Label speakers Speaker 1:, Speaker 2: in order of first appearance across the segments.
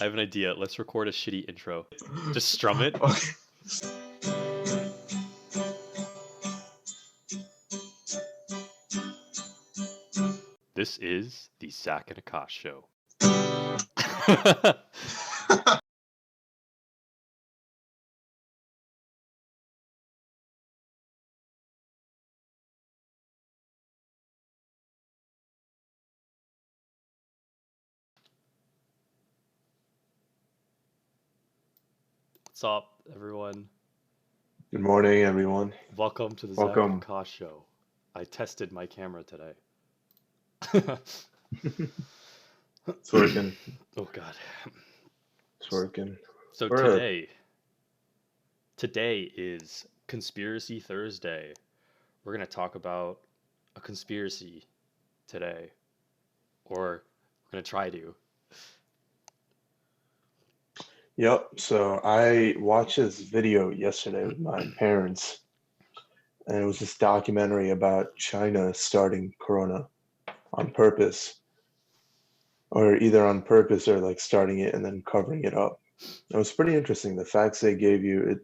Speaker 1: I have an idea. Let's record a shitty intro. Just strum it.
Speaker 2: Okay.
Speaker 1: This is the Zach and Aakash show. What's up, everyone?
Speaker 2: Good morning, everyone.
Speaker 1: Welcome to the
Speaker 2: Welcome.
Speaker 1: Zach and Aakash show. I tested my camera today.
Speaker 2: It's working.
Speaker 1: Oh God.
Speaker 2: It's working.
Speaker 1: So
Speaker 2: We're
Speaker 1: today is Conspiracy Thursday. We're gonna talk about a conspiracy today, or we're gonna try to.
Speaker 2: Yep. So I watched this video yesterday with my parents, and it was this documentary about China starting Corona on purpose, or either on purpose or like starting it and then covering it up. It was pretty interesting. The facts they gave you, it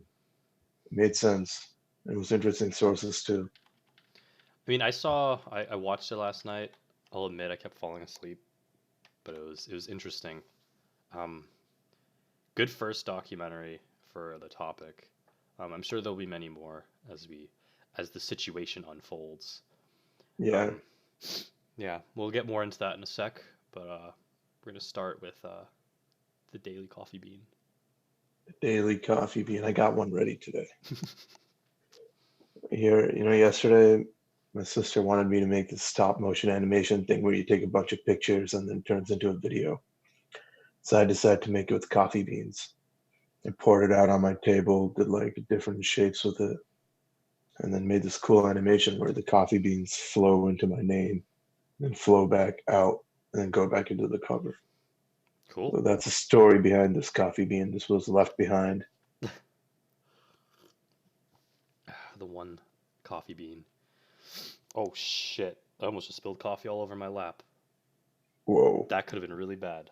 Speaker 2: made sense. It was interesting sources too.
Speaker 1: I mean, I watched it last night. I'll admit I kept falling asleep, but it was interesting. Um, Good first documentary for the topic. I'm sure there'll be many more as the situation unfolds.
Speaker 2: Yeah.
Speaker 1: Um, yeah, we'll get more into that in a sec, but we're gonna start with the daily coffee bean.
Speaker 2: Daily coffee bean. I got one ready today. Here, yesterday my sister wanted me to make this stop motion animation thing where you take a bunch of pictures and then it turns into a video. So I decided to make it with coffee beans. I poured it out on my table, did like different shapes with it, and then made this cool animation where the coffee beans flow into my name and flow back out and then go back into the cover.
Speaker 1: Cool.
Speaker 2: So that's the story behind this coffee bean. This was left behind.
Speaker 1: The one coffee bean. Oh shit! I almost just spilled coffee all over my lap.
Speaker 2: Whoa.
Speaker 1: That could have been really bad.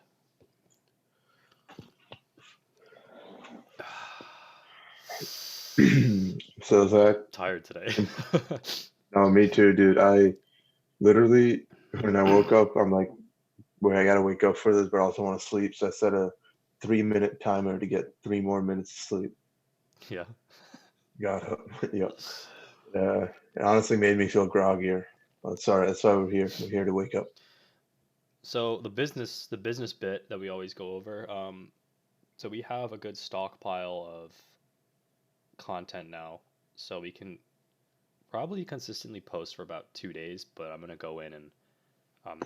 Speaker 2: So Zach,
Speaker 1: Tired today.
Speaker 2: no, me too, dude. I literally, when I woke up, I'm like, wait, I gotta wake up for this, but I also want to sleep. So I set a 3 minute timer to get 3 more minutes of sleep.
Speaker 1: Yeah.
Speaker 2: Got up. Yep. It honestly made me feel groggier. Oh, sorry, that's why we're here. We're here to wake up.
Speaker 1: So the business bit that we always go over. So we have a good stockpile of content now, so we can probably consistently post for about 2 days. But I'm gonna go in and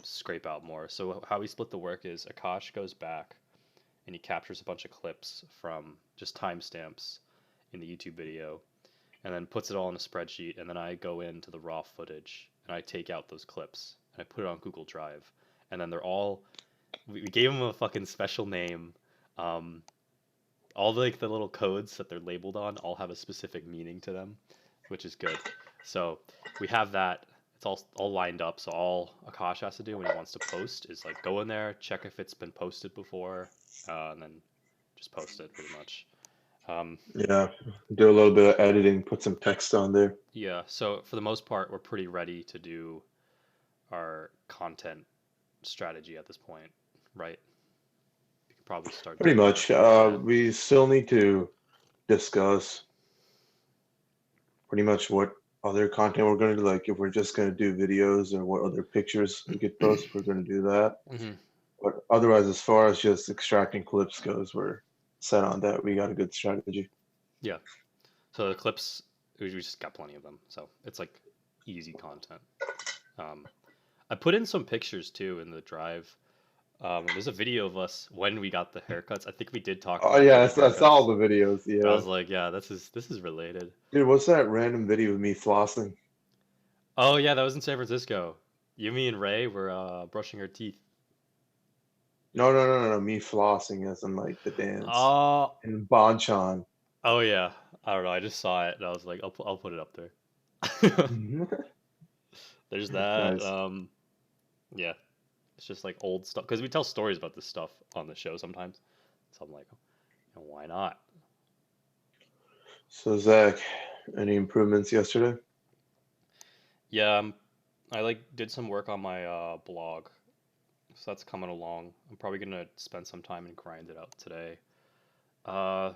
Speaker 1: scrape out more. So how we split the work is Akash goes back and he captures a bunch of clips from just timestamps in the YouTube video, and then puts it all in a spreadsheet. And then I go into the raw footage and I take out those clips and I put it on Google Drive. And then they're all we gave them a fucking special name. Um, all the little codes that they're labeled on all have a specific meaning to them, which is good. So we have that. It's all lined up. So all Akash has to do when he wants to post is like go in there, check if it's been posted before, and then just post it pretty much. Um,
Speaker 2: Yeah, do a little bit of editing, put some text on there.
Speaker 1: yeah. So for the most part, we're pretty ready to do our content strategy at this point, right? We could probably start
Speaker 2: Pretty
Speaker 1: doing that.
Speaker 2: much.
Speaker 1: Yeah.
Speaker 2: We still need to discuss pretty much what other content we're going to do. Like if we're just going to do videos or what other pictures we could post, we're going to do that.
Speaker 1: Hmm.
Speaker 2: But otherwise, as far as just extracting clips goes, we're set on that. We got a good strategy.
Speaker 1: Yeah. So the clips, we just got plenty of them. So it's like easy content. Um, I put in some pictures too in the drive. There's a video of us when we got the haircuts. I think we did talk
Speaker 2: Oh
Speaker 1: about
Speaker 2: yeah,
Speaker 1: getting
Speaker 2: that's all
Speaker 1: haircuts,
Speaker 2: the videos.
Speaker 1: but I
Speaker 2: Yeah,
Speaker 1: was like, yeah, this is related.
Speaker 2: dude, what's that random video of me flossing?
Speaker 1: Oh yeah, that was in San Francisco. You, me, and Ray were brushing our teeth.
Speaker 2: No, no, no, no, no, me flossing as in like the dance
Speaker 1: Oh,
Speaker 2: and Bonchan.
Speaker 1: oh yeah. I don't know. I just saw it and I was like, I'll put it up there. There's that.
Speaker 2: Nice.
Speaker 1: Yeah, it's just like old stuff because we tell stories about this stuff on the show sometimes. So I'm like, why not?
Speaker 2: So Zach, any improvements yesterday?
Speaker 1: Yeah, I like did some work on my blog, so that's coming along. I'm probably gonna spend some time and grind it out today. Uh,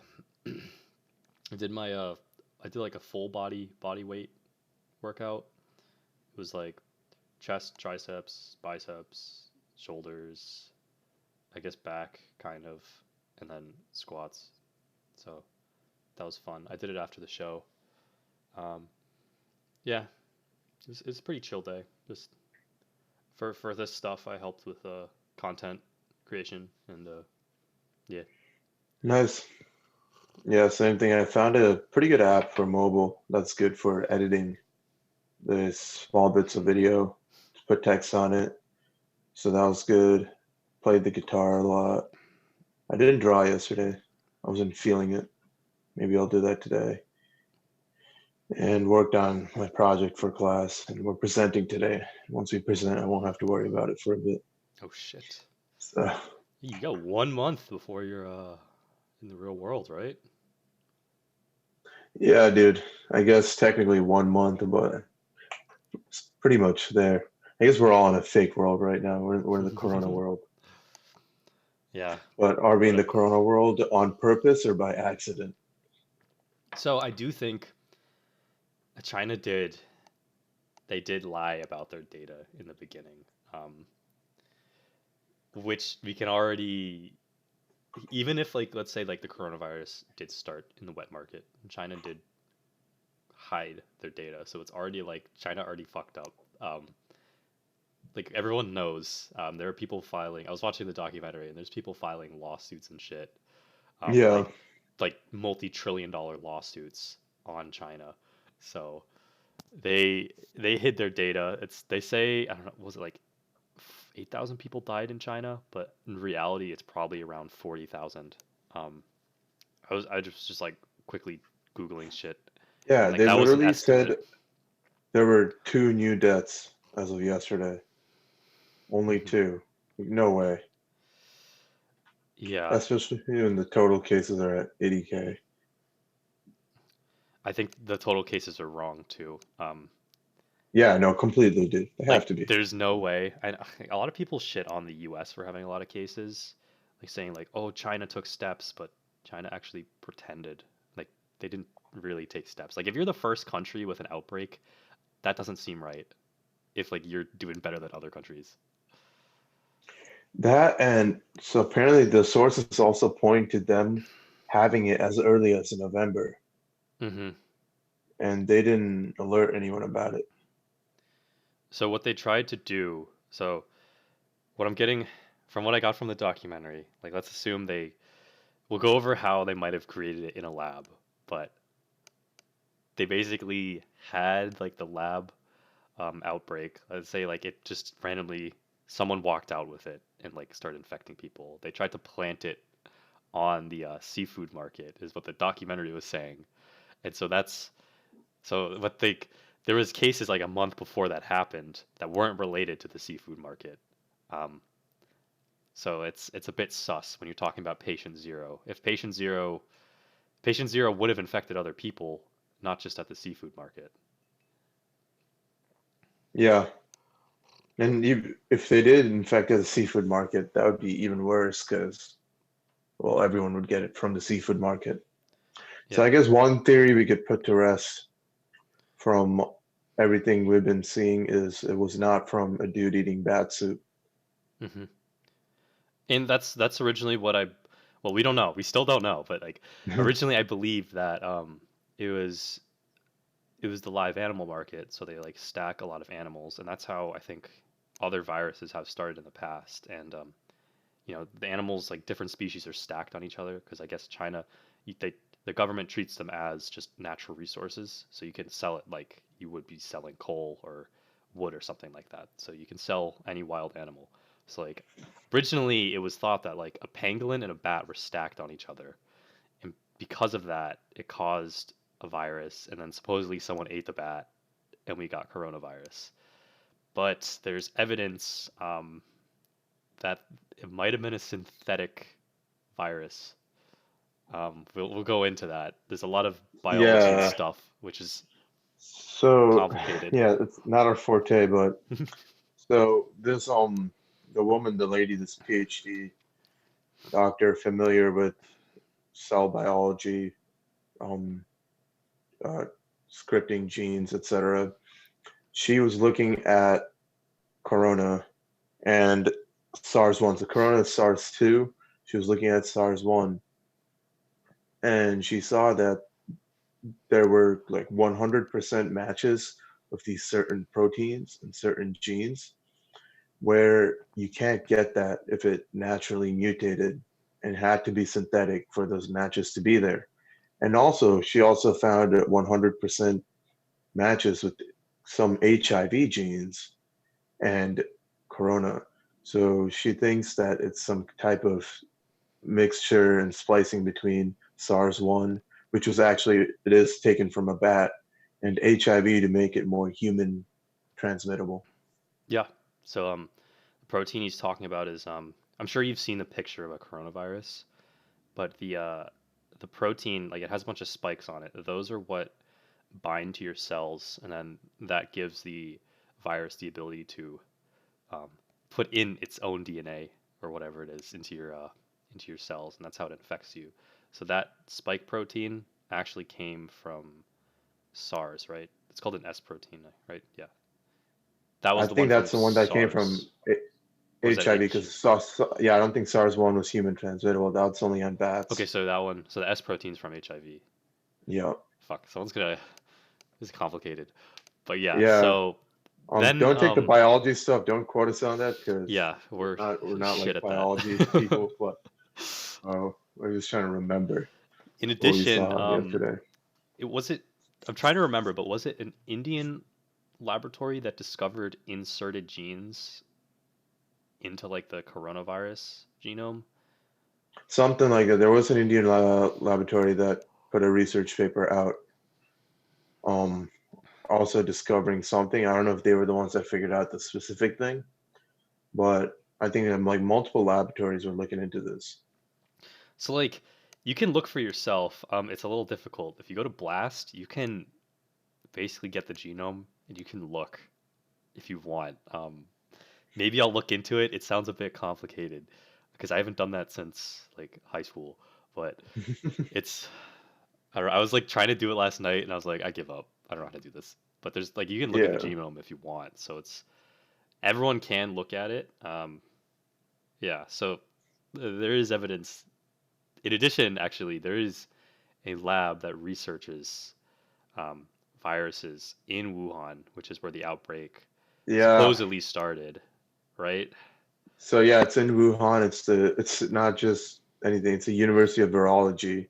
Speaker 1: I did my I did like a full body weight workout. It was like chest, triceps, biceps, shoulders, I guess back kind of, and then squats. So that was fun. I did it after the show. Um, yeah, it's a pretty chill day. Just for this stuff, I helped with content creation and yeah.
Speaker 2: Nice. Yeah, same thing. I found a pretty good app for mobile that's good for editing the small bits of video to put text on it. So that was good. Played the guitar a lot. I didn't draw yesterday. I wasn't feeling it. Maybe I'll do that today. And worked on my project for class. And we're presenting today. Once we present, I won't have to worry about it for a bit.
Speaker 1: Oh shit!
Speaker 2: So,
Speaker 1: You got 1 month before you're in the real world, right?
Speaker 2: yeah, dude. I guess technically 1 month, but it's pretty much there. I guess we're all in a fake world right now. We're in the Corona world.
Speaker 1: Yeah,
Speaker 2: But are we in the
Speaker 1: but
Speaker 2: Corona world on purpose or by accident?
Speaker 1: so I do think China did lie about their data in the beginning, which we can already even if like let's say like the coronavirus did start in the wet market, China did hide their data, so it's already like China already fucked up. Like everyone knows, there are people filing. I was watching the documentary, and there's people filing lawsuits and shit,
Speaker 2: Yeah.
Speaker 1: like multi-trillion-dollar lawsuits on China. So they hid their data. They say I don't know, was it like 8,000 people died in China, but in reality, it's probably around 40,000. Um, I just like quickly googling shit, and
Speaker 2: Yeah,
Speaker 1: like
Speaker 2: they
Speaker 1: that was an
Speaker 2: literally
Speaker 1: estimate.
Speaker 2: said there were 2 new deaths as of yesterday. Only
Speaker 1: Hmm.
Speaker 2: two. No way.
Speaker 1: Yeah,
Speaker 2: Especially when the total cases are at 80K.
Speaker 1: I think the total cases are wrong too.
Speaker 2: Yeah, no, completely, dude. They have
Speaker 1: Like
Speaker 2: to be.
Speaker 1: there's no way. A lot of people shit on the U.S. for having a lot of cases, like saying like, oh, China took steps, but China actually pretended. Like they didn't really take steps. Like if you're the first country with an outbreak, that doesn't seem right. If like you're doing better than other countries.
Speaker 2: That and so apparently the sources also point to them having it as early as November,
Speaker 1: Hmm.
Speaker 2: and they didn't alert anyone about it.
Speaker 1: So what they tried to do. So what I'm getting from what I got from the documentary, like let's assume they will go over how they might have created it in a lab, but they basically had like the lab outbreak. Let's say like it just randomly someone walked out with it and like started infecting people. They tried to plant it on the seafood market, is what the documentary was saying. And so that's so what they there was cases like a month before that happened that weren't related to the seafood market. Um, so it's a bit sus when you're talking about patient zero. If patient zero would have infected other people, not just at the seafood market.
Speaker 2: Yeah, and if they did infect the seafood market, that would be even worse because, well, everyone would get it from the seafood market. So
Speaker 1: Yeah.
Speaker 2: I guess one theory we could put to rest from everything we've been seeing is it was not from a dude eating bat soup.
Speaker 1: Hmm. And that's originally what I well, we don't know. We still don't know, but like originally I believed that it was it was the live animal market, so they like stack a lot of animals, and that's how I think other viruses have started in the past. And you know, the animals like different species are stacked on each other because I guess China, they the government treats them as just natural resources, so you can sell it like you would be selling coal or wood or something like that. So you can sell any wild animal. So like originally it was thought that like a pangolin and a bat were stacked on each other, and because of that, it caused a virus, and then supposedly someone ate the bat, and we got coronavirus. But there's evidence that it might have been a synthetic virus. We'll go into that. There's a lot of biology
Speaker 2: Yeah.
Speaker 1: stuff, which is
Speaker 2: So
Speaker 1: complicated.
Speaker 2: yeah, it's not our forte, but so this the woman, the lady, this PhD doctor familiar with cell biology, um uh, scripting genes, etc. She was looking at corona and SARS-1. So corona is SARS-2. She was looking at SARS-1 and she saw that there were like 100% matches of these certain proteins and certain genes where you can't get that if it naturally mutated and had to be synthetic for those matches to be there. And also, she also found that 100% matches with some HIV genes and corona. So she thinks that it's some type of mixture and splicing between SARS-1, which was actually, it is taken from a bat, and HIV to make it more human transmittable.
Speaker 1: Yeah. So the protein he's talking about is I'm sure you've seen the picture of a coronavirus, but the protein like it has a bunch of spikes on it. Those are what bind to your cells, and then that gives the virus the ability to um, put in its own DNA or whatever it is into your cells, and that's how it infects you. So that spike protein actually came from SARS, right? It's called an S protein, right? Yeah, that
Speaker 2: I
Speaker 1: was the
Speaker 2: think
Speaker 1: one from
Speaker 2: that's the one that came
Speaker 1: SARS,
Speaker 2: from
Speaker 1: or is that
Speaker 2: HIV
Speaker 1: H?
Speaker 2: because yeah, I don't think SARS-1 was human transmittable. That's only on
Speaker 1: Okay,
Speaker 2: bats.
Speaker 1: so that one, so the S protein's from HIV.
Speaker 2: Yeah,
Speaker 1: Fuck, someone's gonna. This is complicated, but yeah.
Speaker 2: yeah.
Speaker 1: So then,
Speaker 2: Don't take the biology stuff. Don't quote us on that because
Speaker 1: yeah, we're
Speaker 2: we're not
Speaker 1: shit
Speaker 2: like
Speaker 1: at that.
Speaker 2: biology people. But we're just trying to remember
Speaker 1: In
Speaker 2: what we
Speaker 1: addition,
Speaker 2: saw yesterday.
Speaker 1: it was it. I'm trying to remember, but was it an Indian laboratory that discovered inserted genes into like the coronavirus genome?
Speaker 2: Something like that. There was an Indian laboratory that put a research paper out, um, also discovering something. I don't know if they were the ones that figured out the specific thing, but I think like multiple laboratories were looking into this.
Speaker 1: So like You can look for yourself. It's a little difficult. If you go to Blast, you can basically get the genome and you can look if you want. Maybe I'll look into it. It sounds a bit complicated because I haven't done that since like high school, but it's I don't know, I was like trying to do it last night and I was like, I give up. I don't know how to do this. But there's like you can look at the
Speaker 2: Yeah,
Speaker 1: genome if you want. So it's everyone can look at it. Yeah, so there is evidence. In addition, actually, there is a lab that researches um, viruses in Wuhan, which is where the outbreak
Speaker 2: yeah.
Speaker 1: supposedly started, right?
Speaker 2: So yeah, it's in Wuhan. It's not just anything. It's the University of Virology,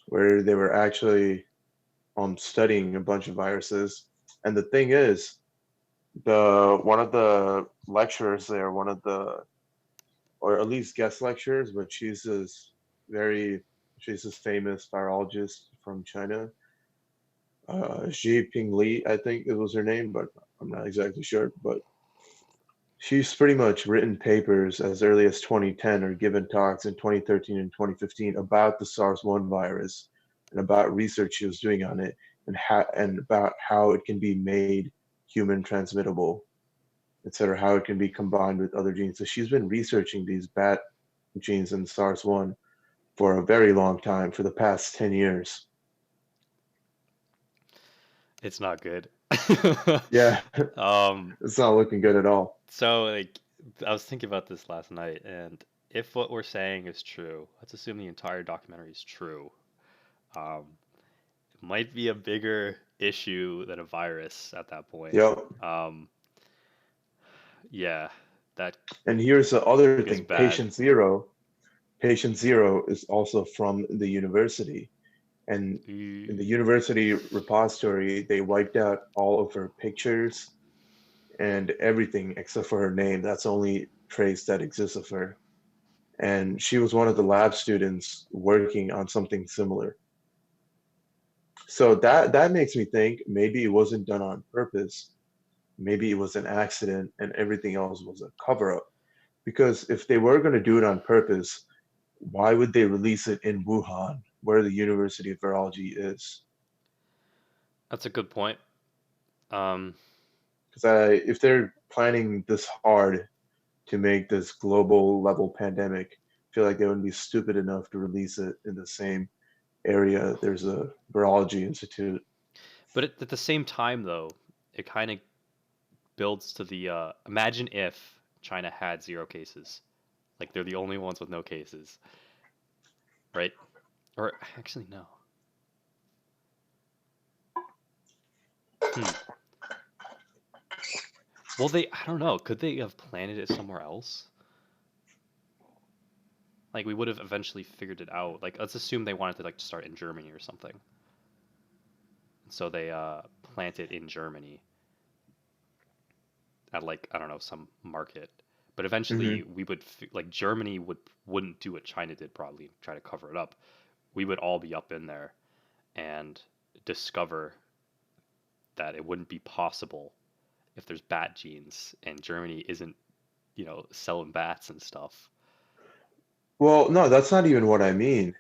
Speaker 2: where they were actually studying a bunch of viruses. And the thing is, the one of the lecturers there, one of the or at least guest lecturers, but very she's this famous virologist from China. Xi Ping Li, I think it was her name, but I'm not exactly sure. But she's pretty much written papers as early as 2010 or given talks in 2013 and 2015 about the SARS-1 virus and about research she was doing on it and about how it can be made human transmittable, etc., how it can be combined with other genes. So she's been researching these bat genes in SARS-1 for a very long time, for the past 10 years.
Speaker 1: It's not good.
Speaker 2: Yeah,
Speaker 1: um,
Speaker 2: it's not looking good at all.
Speaker 1: so like I was thinking about this last night, and if what we're saying is true, let's assume the entire documentary is true. Um, it might be a bigger issue than a virus at that point.
Speaker 2: Yep.
Speaker 1: Um, yeah, that
Speaker 2: And here's the other
Speaker 1: is
Speaker 2: thing,
Speaker 1: bad.
Speaker 2: Patient Zero is also from the university. And in the university repository, they wiped out all of her pictures and everything except for her name. That's the only trace that exists of her. And she was one of the lab students working on something similar. So that makes me think maybe it wasn't done on purpose. Maybe it was an accident and everything else was a cover up. Because if they were going to do it on purpose, why would they release it in Wuhan, where the University of Virology is?
Speaker 1: That's a good point. Um,
Speaker 2: Because if they're planning this hard to make this global level pandemic, I feel like they wouldn't be stupid enough to release it in the same area. There's a virology institute.
Speaker 1: but at the same time, though, it kind of builds to the imagine if China had zero cases, like they're the only ones with no cases, right? Or actually, no. Hmm. Well, I don't know. Could they have planted it somewhere else? Like we would have eventually figured it out. Like let's assume they wanted to like start in Germany or something. So they plant it in Germany at like I don't know some market. But eventually
Speaker 2: Hmm.
Speaker 1: we would like Germany wouldn't do what China did probably and try to cover it up. We would all be up in there and discover that it wouldn't be possible if there's bat genes and Germany isn't, selling bats and stuff.
Speaker 2: Well, no, that's not even what I mean.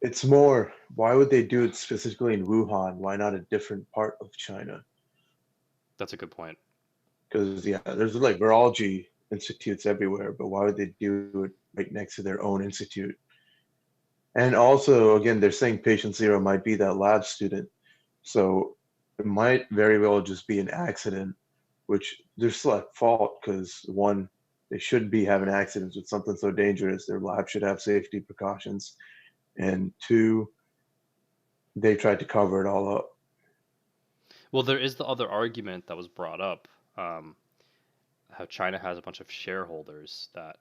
Speaker 2: It's more, why would they do it specifically in Wuhan? Why not a different part of China?
Speaker 1: That's a good point.
Speaker 2: Because, yeah, there's like virology institutes everywhere, but why would they do it right next to their own institute? And also, again, they're saying patient zero might be that lab student. So it might very well just be an accident, which they're still at fault because one, they shouldn't be having accidents with something so dangerous. Their lab should have safety precautions. And two, they tried to cover it all up.
Speaker 1: Well, there is the other argument that was brought up, um, how China has a bunch of shareholders that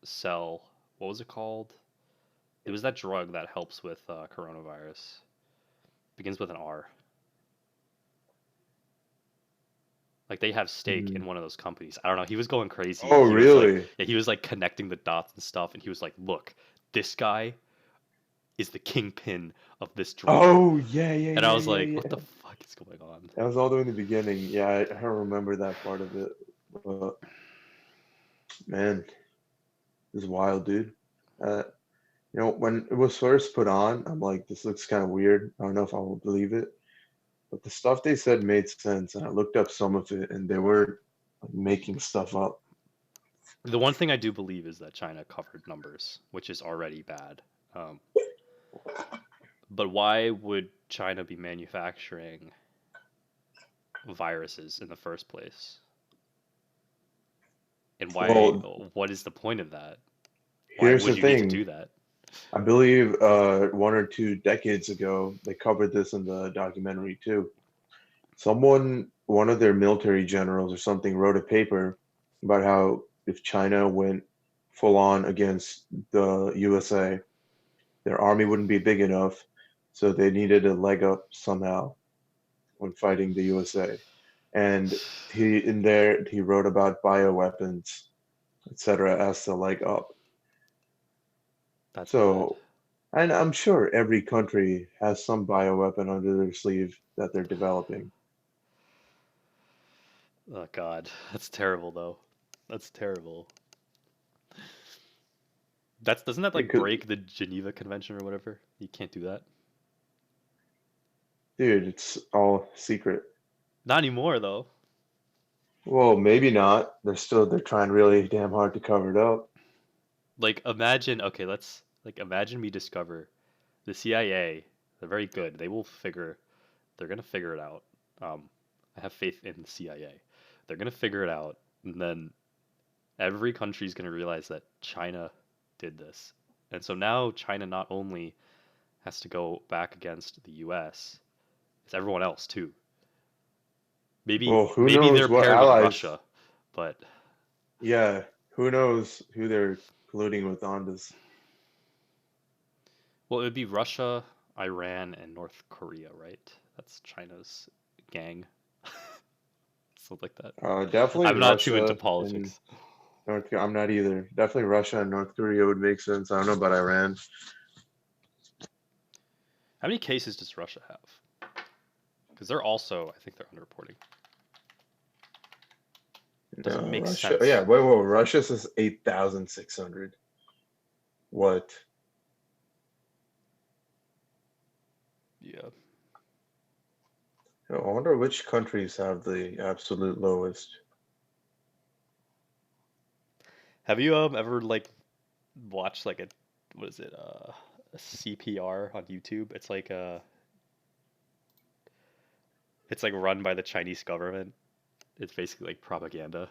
Speaker 1: sell, what was it called? It was that drug that helps with coronavirus. Begins with an R. Like they have stake
Speaker 2: Hmm.
Speaker 1: in one of those companies. I don't know. He was going crazy.
Speaker 2: Oh,
Speaker 1: He was like,
Speaker 2: really?
Speaker 1: yeah, he was like connecting the dots and stuff, and he was like, "Look, this guy is the kingpin of this drug."
Speaker 2: Oh, yeah, yeah,
Speaker 1: And I
Speaker 2: yeah,
Speaker 1: was
Speaker 2: yeah,
Speaker 1: like, "What
Speaker 2: yeah.
Speaker 1: the fuck is going on?"
Speaker 2: That was all the way in the beginning. Yeah, I remember that part of it. But man, this is wild, dude. Uh, When it was first put on, I'm like, this looks kind of weird. I don't know if I will believe it. But the stuff they said made sense, and I looked up some of it, and they were like, making stuff up.
Speaker 1: The one thing I do believe is that China covered numbers, which is already bad. Um, but why would China be manufacturing viruses in the first place? And why?
Speaker 2: Well,
Speaker 1: What is the point of that? Why
Speaker 2: here's
Speaker 1: would
Speaker 2: the
Speaker 1: you need to
Speaker 2: thing.
Speaker 1: do that?
Speaker 2: I believe 1 or 2 decades ago, they covered this in the documentary too. One of their military generals or something, wrote a paper about how if China went full on against the USA, their army wouldn't be big enough, so they needed a leg up somehow when fighting the USA. And he wrote about bioweapons, etc., as the leg up.
Speaker 1: That's bad.
Speaker 2: So, and I'm sure every country has some bioweapon under their sleeve that they're developing.
Speaker 1: Oh God, that's terrible though. That's terrible. That's doesn't that
Speaker 2: It
Speaker 1: like
Speaker 2: could,
Speaker 1: break the Geneva Convention or whatever? You can't do that.
Speaker 2: dude, it's all secret.
Speaker 1: Not anymore though.
Speaker 2: Well, maybe not. They're trying really damn hard to cover it up.
Speaker 1: Like imagine, okay, let's like imagine we discover the CIA. They're very good. They're gonna figure it out. I have faith in the CIA. They're gonna figure it out, and then every country's gonna realize that China did this. And so now China not only has to go back against the US, it's everyone else too. Maybe
Speaker 2: Well, who
Speaker 1: maybe they're
Speaker 2: knows what
Speaker 1: paired with
Speaker 2: allies?
Speaker 1: Russia, but
Speaker 2: Yeah, who knows who they're colluding with on this?
Speaker 1: well, it would be Russia, Iran, and North Korea, right? That's China's gang, something like that.
Speaker 2: Definitely
Speaker 1: I'm not too into
Speaker 2: Russia and
Speaker 1: politics.
Speaker 2: North Korea. I'm not either. Definitely Russia and North Korea would make sense. I don't know about Iran.
Speaker 1: How many cases does Russia have? Because they're also, I think they're underreporting. Doesn't
Speaker 2: No,
Speaker 1: make
Speaker 2: Russia. Yeah,
Speaker 1: sense.
Speaker 2: wait. Russia says 8,600. What?
Speaker 1: Yeah.
Speaker 2: I wonder which countries have the absolute lowest.
Speaker 1: Have you ever like watched like a what is it a CPR on YouTube? It's like run by the Chinese government. It's basically like propaganda. Have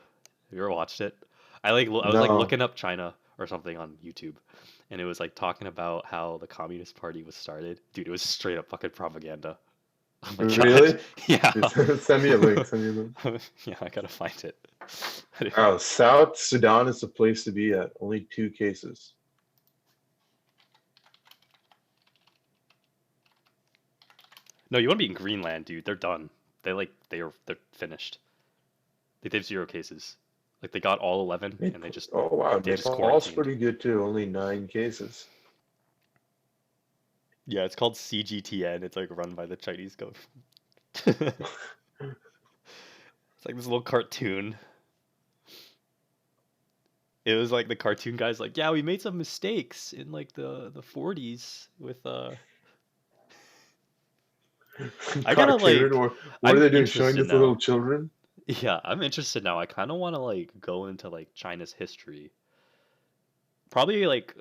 Speaker 1: you ever watched it? I was like
Speaker 2: No,
Speaker 1: looking up China or something on YouTube, and it was like talking about how the Communist Party was started. Dude, it was straight up fucking propaganda. Oh my God.
Speaker 2: really?
Speaker 1: Yeah.
Speaker 2: Send me a link. Send me a link.
Speaker 1: Yeah, I gotta find it.
Speaker 2: Oh, South Sudan is the place to be at. Only 2 cases.
Speaker 1: No, you want to be in Greenland, dude. They're done. They're finished. They have 0 cases. Like they got all 11 and
Speaker 2: Oh wow,
Speaker 1: they just
Speaker 2: Nepal's
Speaker 1: quarantined.
Speaker 2: pretty good too. Only 9 cases.
Speaker 1: Yeah, it's called CGTN. It's like run by the Chinese government. It's like this little cartoon. It was like the cartoon guy's like, "Yeah, we made some mistakes in like the 40s with I gotta
Speaker 2: Cartoon,
Speaker 1: like
Speaker 2: or what are
Speaker 1: I'm
Speaker 2: they doing? Showing
Speaker 1: interested
Speaker 2: this to little
Speaker 1: now.
Speaker 2: children?
Speaker 1: Yeah, I'm interested now. I kind of want to like go into like China's history. Probably like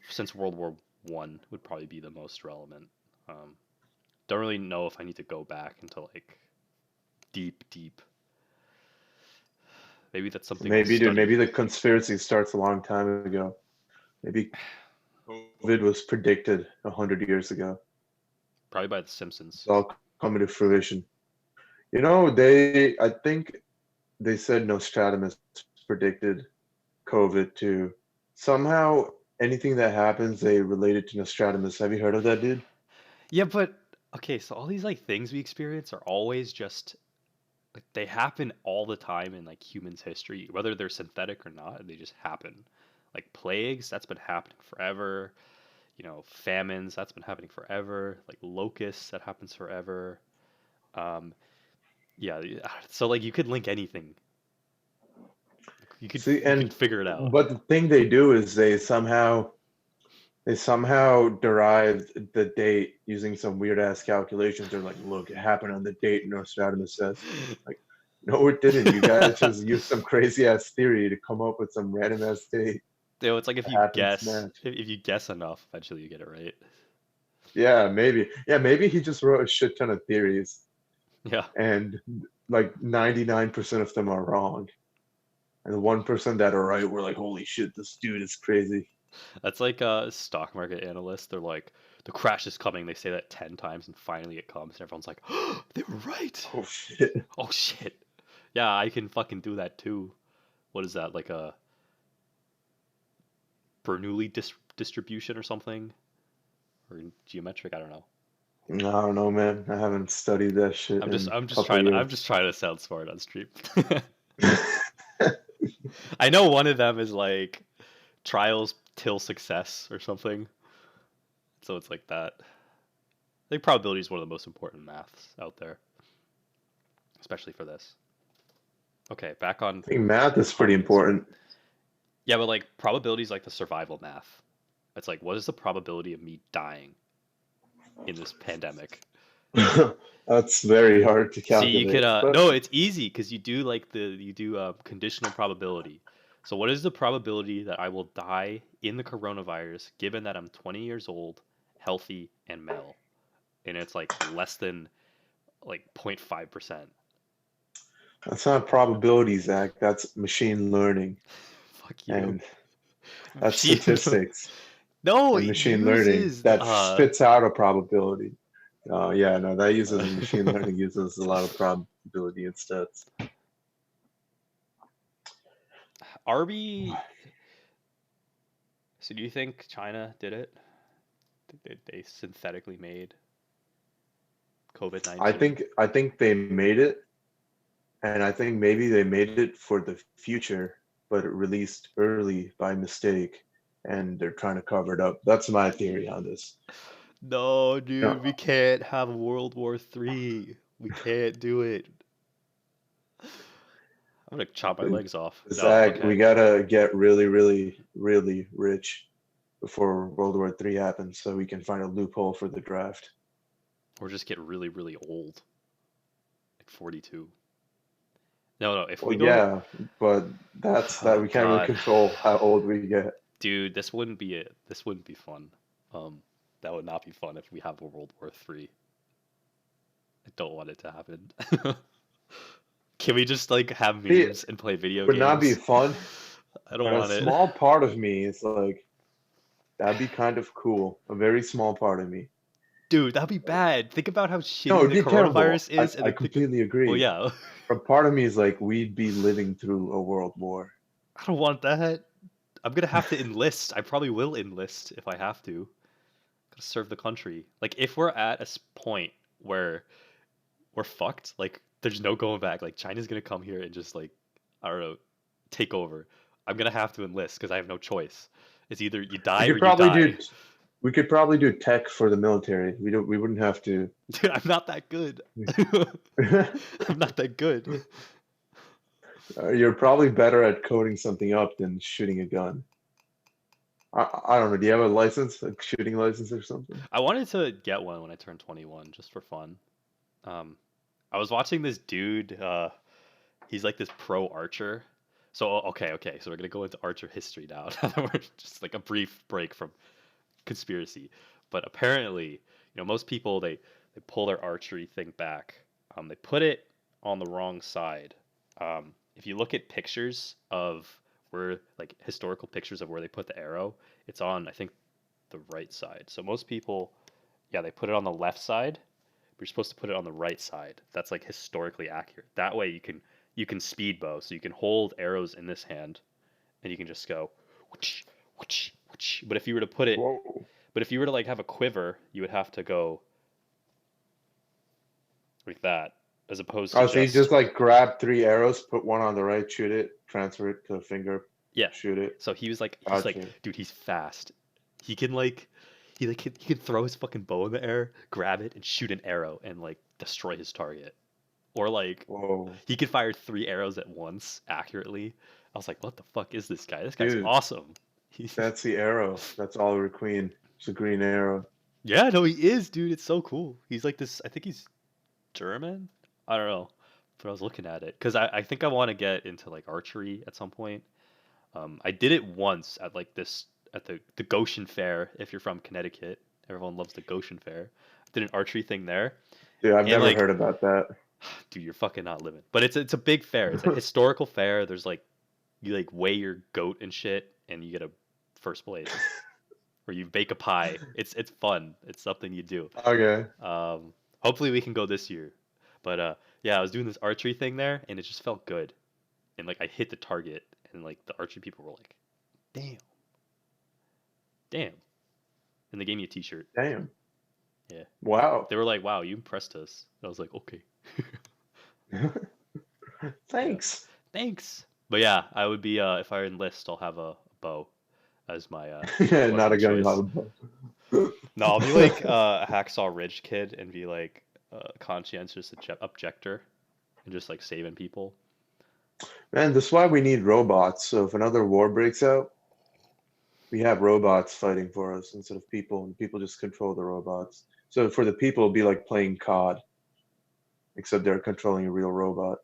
Speaker 1: since World War I would probably be the most relevant. Um, don't really know if I need to go back into like deep, deep. Maybe that's something I'll
Speaker 2: Maybe, dude.
Speaker 1: study.
Speaker 2: Maybe the conspiracy starts a long time ago. Maybe COVID was predicted 100 years ago.
Speaker 1: Probably by The
Speaker 2: It's
Speaker 1: Simpsons.
Speaker 2: all coming to fruition. I think they said Nostradamus predicted COVID too. Somehow, anything that happens, they relate it to Nostradamus. Have you heard of that, dude?
Speaker 1: Yeah, but okay, so all these like things we experience are always just like they happen all the time in like humans' history, whether they're synthetic or not, they just happen. Like plagues, that's been happening forever. Famines, that's been happening forever. Like locusts, that happens forever. Um, yeah, so like you could link anything.
Speaker 2: See,
Speaker 1: You could
Speaker 2: and
Speaker 1: figure it out.
Speaker 2: but the thing they do is they somehow They somehow derived the date using some weird ass calculations. They're like, look, it happened on the date Nostradamus says. Like, no, it didn't. You guys just used some crazy ass theory to come up with some random ass date
Speaker 1: It's like
Speaker 2: that happens to match.
Speaker 1: if you guess enough, eventually you get it right.
Speaker 2: Yeah, maybe. Yeah, maybe he just wrote a shit ton of theories
Speaker 1: Yeah.
Speaker 2: and like 99% of them are wrong. And the 1% that are right, we're like, holy shit, this dude is crazy.
Speaker 1: That's like a stock market analyst. They're like, the crash is coming. They say that 10 times and finally it comes and everyone's like, oh, they were right.
Speaker 2: Oh shit.
Speaker 1: Oh shit. Yeah, I can fucking do that too. What is that? Like a Bernoulli distribution or something? Or geometric? I don't know.
Speaker 2: I don't know, man. I haven't studied that shit in a couple of
Speaker 1: I'm
Speaker 2: years.
Speaker 1: just trying to sound smart on stream. I know one of them is like trials till success or something. So it's like that. I think probability is one of the most important maths out there, especially for this. Okay, back
Speaker 2: I think math is pretty
Speaker 1: on
Speaker 2: important.
Speaker 1: yeah, but like probability is like the survival math. It's like what is the probability of me dying in this pandemic?
Speaker 2: That's very hard to
Speaker 1: See, you could
Speaker 2: calculate, but
Speaker 1: no, it's easy because you do conditional probability. So what is the probability that I will die in the coronavirus given that I'm 20 years old, healthy and male? And it's like less than like 0.5%.
Speaker 2: that's not probability, Zach. That's machine learning,
Speaker 1: Fuck you.
Speaker 2: and that's
Speaker 1: Machine
Speaker 2: statistics
Speaker 1: No,
Speaker 2: and
Speaker 1: it
Speaker 2: machine learning
Speaker 1: uses
Speaker 2: that spits out a probability. Yeah, no, that uses machine learning uses a lot of probability instead.
Speaker 1: are we so do you think China did it? They synthetically made COVID-19?
Speaker 2: I think they made it, and I think maybe they made it for the future, but it released early by mistake, and they're trying to cover it up. That's my theory on this.
Speaker 1: No,
Speaker 2: No,
Speaker 1: dude, we can't have a World War III. We can't do it. I'm gonna chop my legs off. No,
Speaker 2: Zach,
Speaker 1: okay.
Speaker 2: we gotta get really, really, really rich before World War III happens, so we can find a loophole for the draft.
Speaker 1: Or just get really, really old. Like 42. No, no, if we
Speaker 2: Well,
Speaker 1: go
Speaker 2: yeah, but that's that
Speaker 1: oh
Speaker 2: we can't really
Speaker 1: god.
Speaker 2: control how old we get.
Speaker 1: Dude, this wouldn't be it. This wouldn't be fun. Um, that would not be fun if we have a World War III. I don't want it to happen. Can we just like have
Speaker 2: It
Speaker 1: memes and play video
Speaker 2: would not be
Speaker 1: games?
Speaker 2: fun,
Speaker 1: I don't
Speaker 2: but a
Speaker 1: want it.
Speaker 2: small part of me is like, that'd be kind of cool. A very small part of me.
Speaker 1: Dude, that'd be
Speaker 2: Like,
Speaker 1: bad. Think about how
Speaker 2: no,
Speaker 1: shitty
Speaker 2: it'd
Speaker 1: the
Speaker 2: be terrible.
Speaker 1: coronavirus is, and
Speaker 2: I
Speaker 1: then think,
Speaker 2: completely
Speaker 1: well,
Speaker 2: agree.
Speaker 1: yeah,
Speaker 2: But part of me is like, we'd be living through a world war.
Speaker 1: I don't want that. I'm gonna have to enlist. I probably will enlist if I have to. Gotta serve the country. Like, if we're at a point where we're fucked, like, there's no going back. Like, China's gonna come here and just, like, I don't know, take over. I'm gonna have to enlist because I have no choice. It's either you
Speaker 2: We
Speaker 1: die or
Speaker 2: could
Speaker 1: you
Speaker 2: probably do
Speaker 1: die.
Speaker 2: we could probably do tech for the military. We wouldn't have to.
Speaker 1: Dude, I'm not that good. I'm not that good.
Speaker 2: You're probably better at coding something up than shooting a gun. I don't know. Do you have a license, a shooting license or something?
Speaker 1: I wanted to get one when I turned 21, just for fun. Um, I was watching this dude. He's like this pro archer. So okay. So we're gonna go into archer history now. We're just like a brief break from conspiracy. But apparently, most people they pull their archery thing back. They put it on the wrong side. If you look at pictures of where like historical pictures of where they put the arrow, it's on I think the right side. So most people, yeah, they put it on the left side. But you're supposed to put it on the right side. That's like historically accurate. That way you can speed bow. So you can hold arrows in this hand, and you can just go, whoosh, whoosh, whoosh.
Speaker 2: Whoa.
Speaker 1: But if you were to like have a quiver, you would have to go like that, as opposed to
Speaker 2: Oh, so you
Speaker 1: just
Speaker 2: just like grab three arrows, put one on the right, shoot it, transfer it to the finger,
Speaker 1: yeah.
Speaker 2: shoot it.
Speaker 1: So he's like,
Speaker 2: Gotcha.
Speaker 1: dude, he's fast. He can like he can throw his fucking bow in the air, grab it, and shoot an arrow and like destroy his target. Or like
Speaker 2: Whoa.
Speaker 1: he could fire 3 arrows at once accurately. I was like, what the fuck is this guy? This guy's
Speaker 2: Dude,
Speaker 1: awesome.
Speaker 2: That's the arrow. That's Oliver Queen. It's a green arrow.
Speaker 1: Yeah, no, he is, dude. It's so cool. He's like this. I think he's German. I don't know, but I was looking at it because I think I want to get into like archery at some point. I did it once at like this at the Goshen Fair. If you're from Connecticut, everyone loves the Goshen Fair. I did an archery thing there,
Speaker 2: Dude, I've
Speaker 1: and
Speaker 2: never
Speaker 1: like,
Speaker 2: heard about that.
Speaker 1: dude, you're fucking not living. But it's a big fair. It's a historical fair. There's like you like weigh your goat and shit, and you get a first place, or you bake a pie. It's fun. It's something you do.
Speaker 2: Okay.
Speaker 1: Hopefully we can go this year. But yeah, I was doing this archery thing there, and it just felt good. And like I hit the target, and like the archery people were like, "Damn, damn," and they gave me a T-shirt.
Speaker 2: Damn.
Speaker 1: Yeah,
Speaker 2: Wow.
Speaker 1: they were like, "Wow, you impressed us." And I was like, "Okay." Yeah,
Speaker 2: Thanks.
Speaker 1: thanks. But yeah, I would be if I enlist, I'll have a bow as my
Speaker 2: Yeah, not
Speaker 1: weapon
Speaker 2: a
Speaker 1: of
Speaker 2: gun, you'll have
Speaker 1: choice.
Speaker 2: a bow.
Speaker 1: No, I'll be like a Hacksaw Ridge kid and be like a conscientious objector and just like saving people.
Speaker 2: Man, this is why we need robots. So if another war breaks out, we have robots fighting for us instead of people, and people just control the robots. So for the people, it'll be like playing COD, except they're controlling a real robot.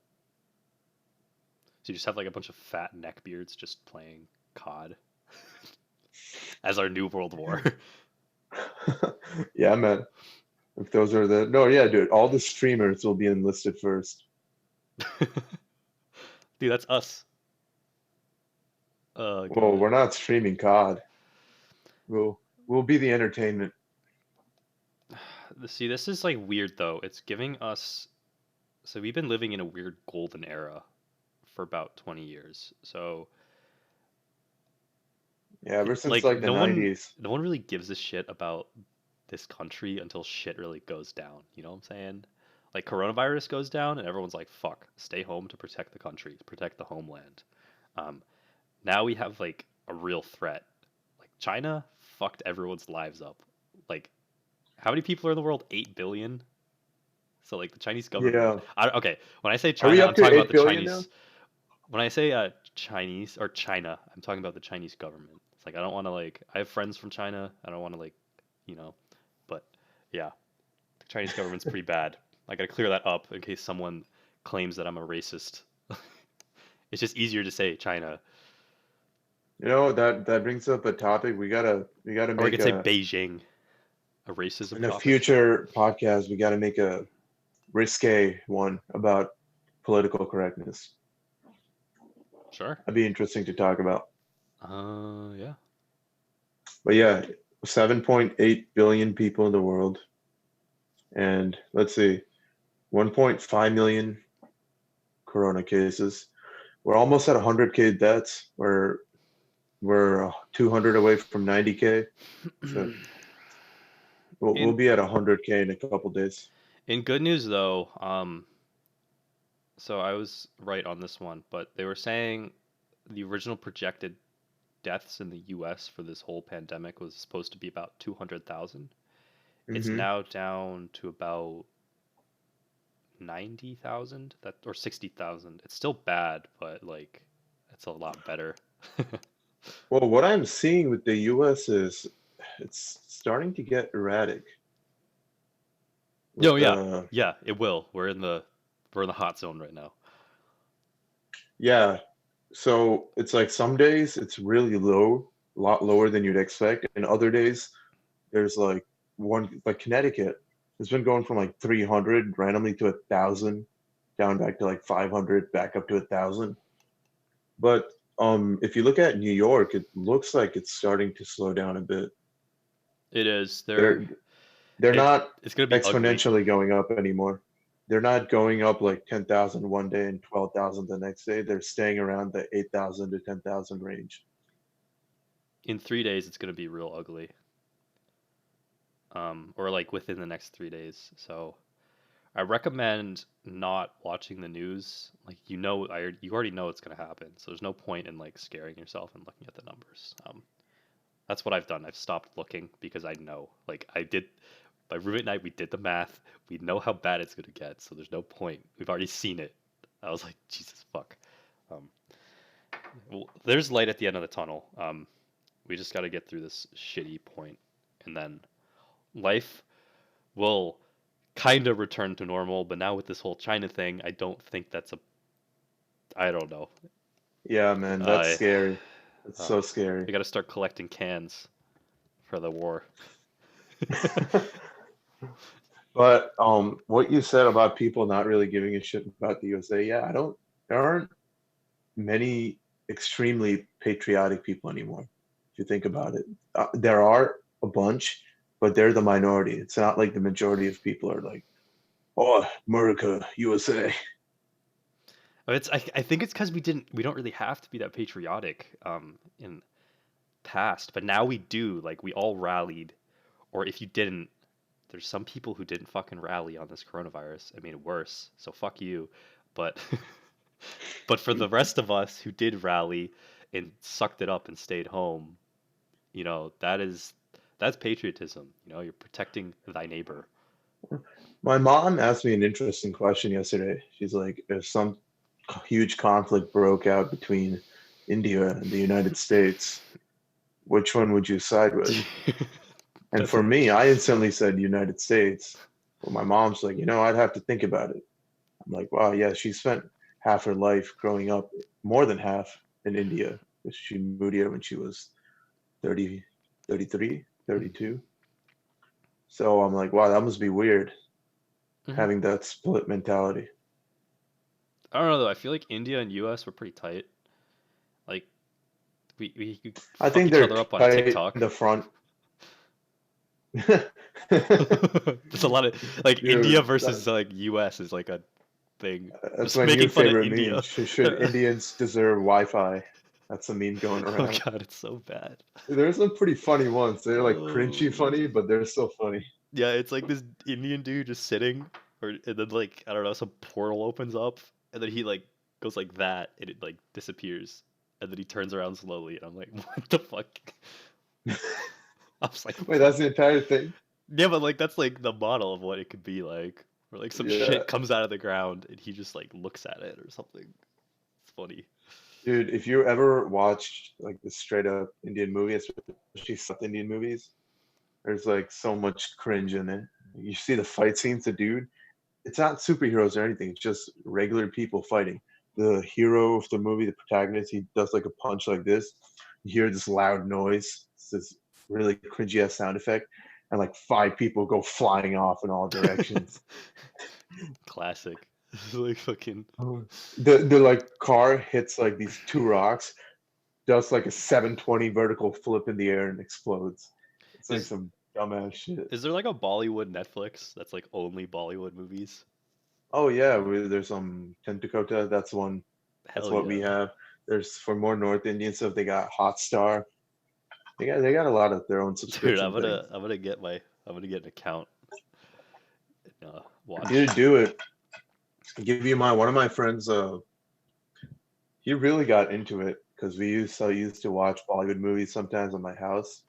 Speaker 1: So you just have like a bunch of fat neckbeards just playing COD as our new world war.
Speaker 2: Yeah, man. If those are the no, yeah, dude. All the streamers will be enlisted first.
Speaker 1: Dude, that's us. Oh
Speaker 2: Well,
Speaker 1: god.
Speaker 2: we're not streaming COD. We'll be the entertainment.
Speaker 1: See, this is like weird though. It's giving us so we've been living in a weird golden era for about 20 years. So
Speaker 2: Yeah, ever since
Speaker 1: like
Speaker 2: like the 90s.
Speaker 1: no one really gives a shit about this country until shit really goes down. You know what I'm saying? Like coronavirus goes down and everyone's like, "Fuck, stay home to protect the country, to protect the homeland." Um, Now we have like a real threat. Like China fucked everyone's lives up. Like how many people are in the world? 8 billion. So like the Chinese government.
Speaker 2: Yeah.
Speaker 1: Okay, when I say
Speaker 2: Are we
Speaker 1: China, I'm
Speaker 2: up to
Speaker 1: talking about
Speaker 2: 8
Speaker 1: the
Speaker 2: billion now?
Speaker 1: Chinese. When I say Chinese or China, I'm talking about the Chinese government. It's like I don't want to like. I have friends from China. I don't want to like, you know. But yeah, the Chinese government's pretty bad. I gotta clear that up in case someone claims that I'm a racist. It's just easier to say China,
Speaker 2: You know, that brings up a topic we gotta
Speaker 1: or I
Speaker 2: make
Speaker 1: could say
Speaker 2: a
Speaker 1: Beijing, a racism
Speaker 2: in a
Speaker 1: topic.
Speaker 2: future podcast, we gotta make a risque one about political correctness.
Speaker 1: Sure.
Speaker 2: That'd be interesting to talk about.
Speaker 1: Yeah.
Speaker 2: But yeah, 7.8 billion people in the world, and let's see, 1.5 million corona cases. We're almost at 100K deaths. We're 200 away from 90K. So we'll
Speaker 1: in
Speaker 2: be at 100K in a couple days.
Speaker 1: in good news though, so I was right on this one, but they were saying the original projected deaths in the US for this whole pandemic was supposed to be about 200,000. It's
Speaker 2: Hmm.
Speaker 1: now down to about 90,000 that or 60,000. It's still bad, but like it's a lot better.
Speaker 2: Well, what I'm seeing with the US is it's starting to get erratic
Speaker 1: No,
Speaker 2: with
Speaker 1: yeah. Yeah, it will. We're in the hot zone right now.
Speaker 2: yeah. So it's like some days it's really low, a lot lower than you'd expect, and other days there's like one like Connecticut has been going from like 300 randomly to 1,000, down back to like 500, back up to 1,000. But if you look at New York, it looks like it's starting to slow down a bit.
Speaker 1: It is.
Speaker 2: They're they're
Speaker 1: It
Speaker 2: not
Speaker 1: it's going to be ugly.
Speaker 2: exponentially going up anymore. They're not going up like 10,000 one day and 12,000 the next day. They're staying around the 8,000 to 10,000 range.
Speaker 1: In 3 days it's going to be real ugly. Or like within the next 3 days. So I recommend not watching the news. Like you already know it's gonna happen, so there's no point in like scaring yourself and looking at the numbers. That's what I've done. I've stopped looking because I know. Like I did, my roommate and I, we did the math. We know how bad it's gonna get, so there's no point. We've already seen it. I was like, Jesus fuck. Um, well, there's light at the end of the tunnel. We just got to get through this shitty point, and then life will kind of return to normal. But now with this whole China thing, I don't think that's a. I don't know.
Speaker 2: Yeah, man, that's
Speaker 1: I
Speaker 2: scary. It's
Speaker 1: uh,
Speaker 2: so scary.
Speaker 1: we got to start collecting cans for the war.
Speaker 2: But what you said about people not really giving a shit about the USA, yeah, I don't. There aren't many extremely patriotic people anymore. If you think about it, there are a bunch, but they're the minority. It's not like the majority of people are like, "Oh, America, USA."
Speaker 1: I think it's because we don't really have to be that patriotic in past, but now we do. Like we all rallied, or if you didn't, there's some people who didn't fucking rally on this coronavirus. I mean, worse. So fuck you. But but for the rest of us who did rally and sucked it up and stayed home, that's patriotism. You're protecting thy neighbor.
Speaker 2: My mom asked me an interesting question yesterday. She's like, if some huge conflict broke out between India and the United States, which one would you side with? And
Speaker 1: That's a
Speaker 2: for me, I instantly said United States. Well, my mom's like, I'd have to think about it. I'm like, wow, yeah, she spent half her life growing up, more than half in India. She moved here when she was 30, 33,
Speaker 1: Mhm.
Speaker 2: 32. So I'm like, wow, that must be weird
Speaker 1: Mhm.
Speaker 2: having that split mentality.
Speaker 1: I don't know though. I feel like India and US were pretty tight. Like we could
Speaker 2: I
Speaker 1: fuck
Speaker 2: think
Speaker 1: each
Speaker 2: they're
Speaker 1: other up on
Speaker 2: tight in
Speaker 1: TikTok.
Speaker 2: the front.
Speaker 1: There's a lot of like India
Speaker 2: Dude,
Speaker 1: versus like US is like a thing.
Speaker 2: that's
Speaker 1: Just
Speaker 2: my new
Speaker 1: making fun of
Speaker 2: favorite meme.
Speaker 1: India.
Speaker 2: Should Indians deserve Wi-Fi? That's a meme going
Speaker 1: Oh
Speaker 2: around.
Speaker 1: god, it's so bad.
Speaker 2: There's some pretty funny ones. They're like cringy
Speaker 1: Oh.
Speaker 2: funny, but they're still funny.
Speaker 1: Yeah, it's like this Indian dude just sitting, and then like I don't know, some portal opens up, and then he like goes like that, and it like disappears, and then he turns around slowly, and I'm like, what the fuck? I was like,
Speaker 2: Wait,
Speaker 1: what?
Speaker 2: that's the entire thing?
Speaker 1: Yeah, but like that's like the model of what it could be like, where like some
Speaker 2: Yeah.
Speaker 1: shit comes out of the ground, and he just like looks at it or something. It's funny.
Speaker 2: Dude, if you ever watched like the straight up Indian movie, especially South Indian movies, there's like so much cringe in it. You see the fight scenes, the dude, it's not superheroes or anything, it's just regular people fighting. The hero of the movie, the protagonist, he does like a punch like this. You hear this loud noise, it's this really cringy ass sound effect, and like five people go flying off in all directions.
Speaker 1: Classic. Like fucking.
Speaker 2: Oh. The like car hits like these two rocks, does like a 720 vertical flip in the air and explodes. It's like
Speaker 1: Is
Speaker 2: some dumbass shit.
Speaker 1: is there like a Bollywood Netflix that's like only Bollywood movies?
Speaker 2: Oh yeah, there's Tentakota. That's one. That's
Speaker 1: Hell
Speaker 2: what we
Speaker 1: yeah.
Speaker 2: have. There's for more North Indian stuff. They got Hotstar. They got a lot of their own
Speaker 1: Dude,
Speaker 2: subscription things.
Speaker 1: I'm gonna get an account and
Speaker 2: You
Speaker 1: watch.
Speaker 2: to do it. I'll give you one of my friends. He really got into it because I used to watch Bollywood movies sometimes at my house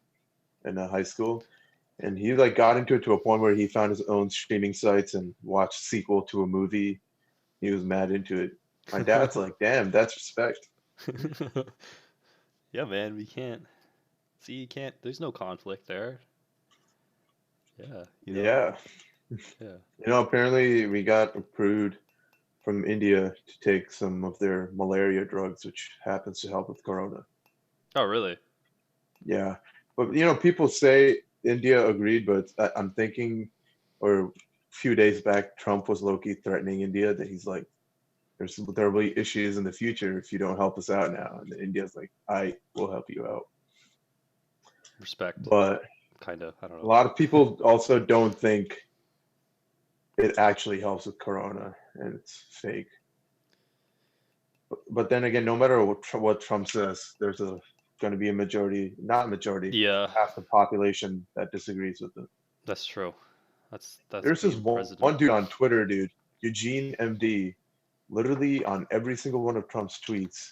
Speaker 2: in high school, and he like got into it to a point where he found his own streaming sites and watched sequel to a movie. He was mad into it. My dad's like, damn, that's respect.
Speaker 1: Yeah, man, we can't see. You can't. There's no conflict there. Yeah,
Speaker 2: Yeah.
Speaker 1: Yeah.
Speaker 2: Apparently we got approved from India to take some of their malaria drugs, which happens to help with corona.
Speaker 1: Oh, really?
Speaker 2: Yeah. But, people say India agreed, but I'm thinking, or a few days back, Trump was low-key threatening India that he's like, there will be issues in the future if you don't help us out now. And India's like, I will help you out.
Speaker 1: Respect.
Speaker 2: But
Speaker 1: Kind of. I don't
Speaker 2: a
Speaker 1: know.
Speaker 2: lot of people also don't think it actually helps with corona and it's fake. But then again, no matter what Trump says, there's going to be a majority, not majority,
Speaker 1: Yeah,
Speaker 2: half the population that disagrees with it.
Speaker 1: that's true. That's
Speaker 2: There's this
Speaker 1: being president.
Speaker 2: one dude on Twitter, dude, Eugene MD, literally on every single one of Trump's tweets.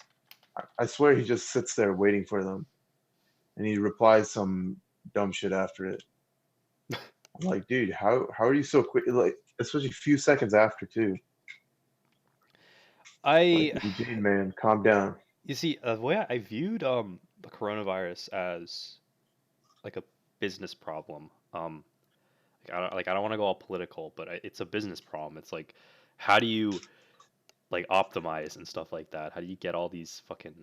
Speaker 2: I swear he just sits there waiting for them, and he replies some dumb shit after it. I'm like, dude, how are you so quick? Like, especially a few seconds after too. Like,
Speaker 1: I
Speaker 2: Eugene, man, calm down.
Speaker 1: You see, the way I viewed the coronavirus as like a business problem. I don't want to go all political, but it's a business problem. It's like, how do you like optimize and stuff like that? How do you get all these fucking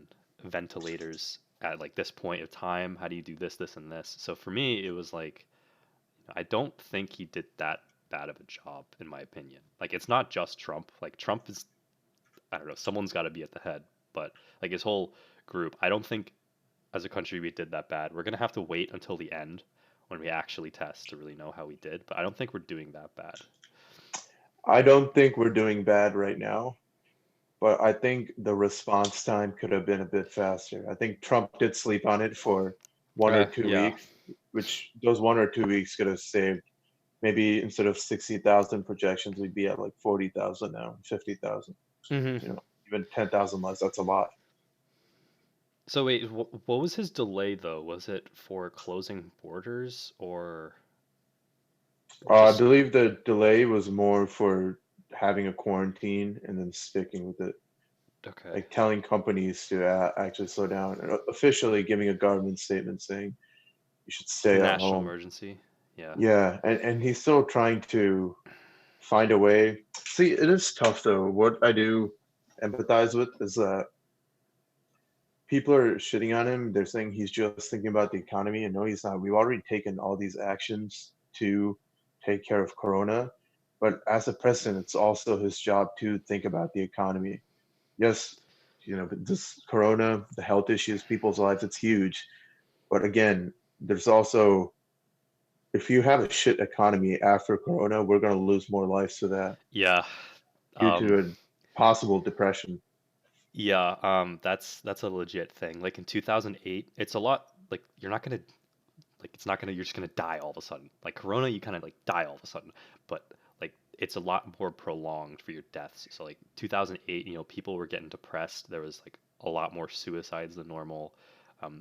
Speaker 1: ventilators at like this point of time? How do you do this, this, and this? So for me, it was like I don't think he did that bad of a job, in my opinion. Like it's not just Trump. Like Trump is, I don't know, someone's got to be at the head, but like his whole group, I don't think as a country we did that bad. We're gonna have to wait until the end when we actually test to really know how we did, but I don't think we're doing that bad.
Speaker 2: I don't think we're doing bad right now, but I think the response time could have been a bit faster. I think Trump did sleep on it for 1 or 2
Speaker 1: Yeah.
Speaker 2: weeks, which those 1 or 2 weeks could have saved. Maybe instead of 60,000 projections, we'd be at like 40,000 now, 50,000.
Speaker 1: Hmm.
Speaker 2: Even 10,000 less. That's a lot.
Speaker 1: So wait, what was his delay though? Was it for closing borders or
Speaker 2: I
Speaker 1: just
Speaker 2: believe the delay was more for having a quarantine and then sticking with it,
Speaker 1: okay?
Speaker 2: like telling companies to actually slow down and officially giving a government statement saying you should stay at
Speaker 1: National
Speaker 2: home.
Speaker 1: emergency. Yeah.
Speaker 2: Yeah, and he's still trying to find a way. See, it is tough though. What I do empathize with is that people are shitting on him. They're saying he's just thinking about the economy, and no, he's not. We've already taken all these actions to take care of Corona, but as a president, it's also his job to think about the economy. Yes, this Corona, the health issues, people's lives, it's huge. But again, there's also if you have a shit economy after Corona, we're going to lose more lives to that
Speaker 1: Yeah.
Speaker 2: due
Speaker 1: Um
Speaker 2: to a possible depression.
Speaker 1: yeah, that's a legit thing. Like in 2008, it's a lot like you're not going to like it's not going to you're just going to die all of a sudden. Like corona you kind of like die all of a sudden, but like it's a lot more prolonged for your deaths. So like 2008, people were getting depressed. There was like a lot more suicides than normal.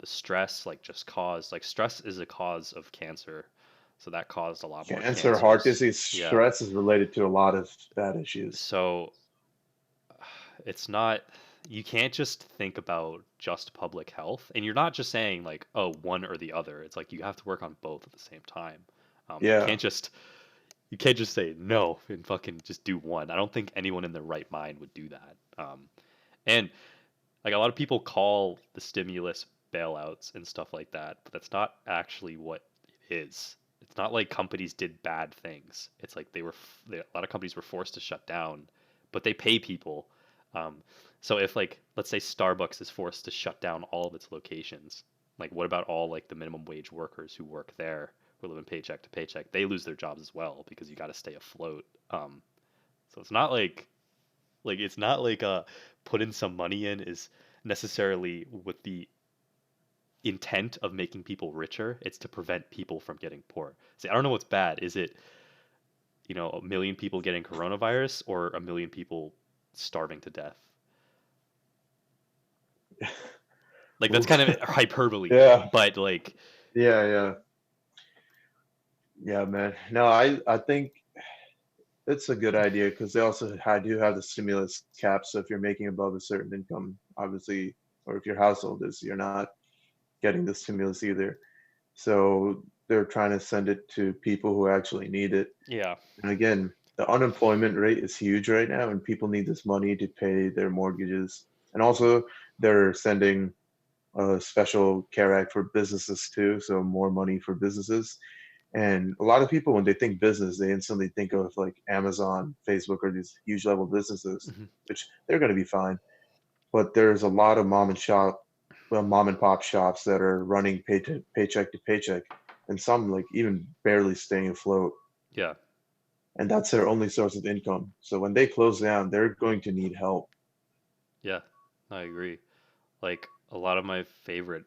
Speaker 1: The stress like just caused like stress is a cause of cancer. So that caused a lot more
Speaker 2: Cancer, heart
Speaker 1: cancers.
Speaker 2: disease,
Speaker 1: Yeah.
Speaker 2: stress is related to a lot of bad issues.
Speaker 1: So it's not you can't just think about just public health, and you're not just saying like oh one or the other. It's like you have to work on both at the same time. You
Speaker 2: Yeah,
Speaker 1: can't just say no and fucking just do one. I don't think anyone in their right mind would do that. And like a lot of people call the stimulus bailouts and stuff like that, but that's not actually what it is. It's not like companies did bad things. It's like a lot of companies were forced to shut down, but they pay people. Um, so if like let's say Starbucks is forced to shut down all of its locations, like what about all like the minimum wage workers who work there who live in paycheck to paycheck? They lose their jobs as well because you got to stay afloat. So it's not it's not like putting some money in is necessarily with the intent of making people richer. It's to prevent people from getting poor. See, I don't know what's bad. Is it, a million people getting coronavirus or a million people starving to death? Like that's kind
Speaker 2: oof.
Speaker 1: of hyperbole,
Speaker 2: Yeah,
Speaker 1: but like
Speaker 2: yeah, yeah, man. No, I think it's a good idea because they also do have the stimulus cap. So if you're making above a certain income, obviously, or if your household is, you're not getting the stimulus either. So they're trying to send it to people who actually need it.
Speaker 1: yeah,
Speaker 2: And again, the unemployment rate is huge right now, and people need this money to pay their mortgages. And also, they're sending a special care act for businesses too, so more money for businesses. And a lot of people, when they think business, they instantly think of like Amazon, Facebook, or these huge level businesses,
Speaker 1: mhm,
Speaker 2: which they're going to be fine. But there's a lot of mom and pop shops that are running paycheck to paycheck, and some like even barely staying afloat,
Speaker 1: yeah,
Speaker 2: and that's their only source of income. So when they close down, they're going to need help.
Speaker 1: yeah. I agree. Like a lot of my favorite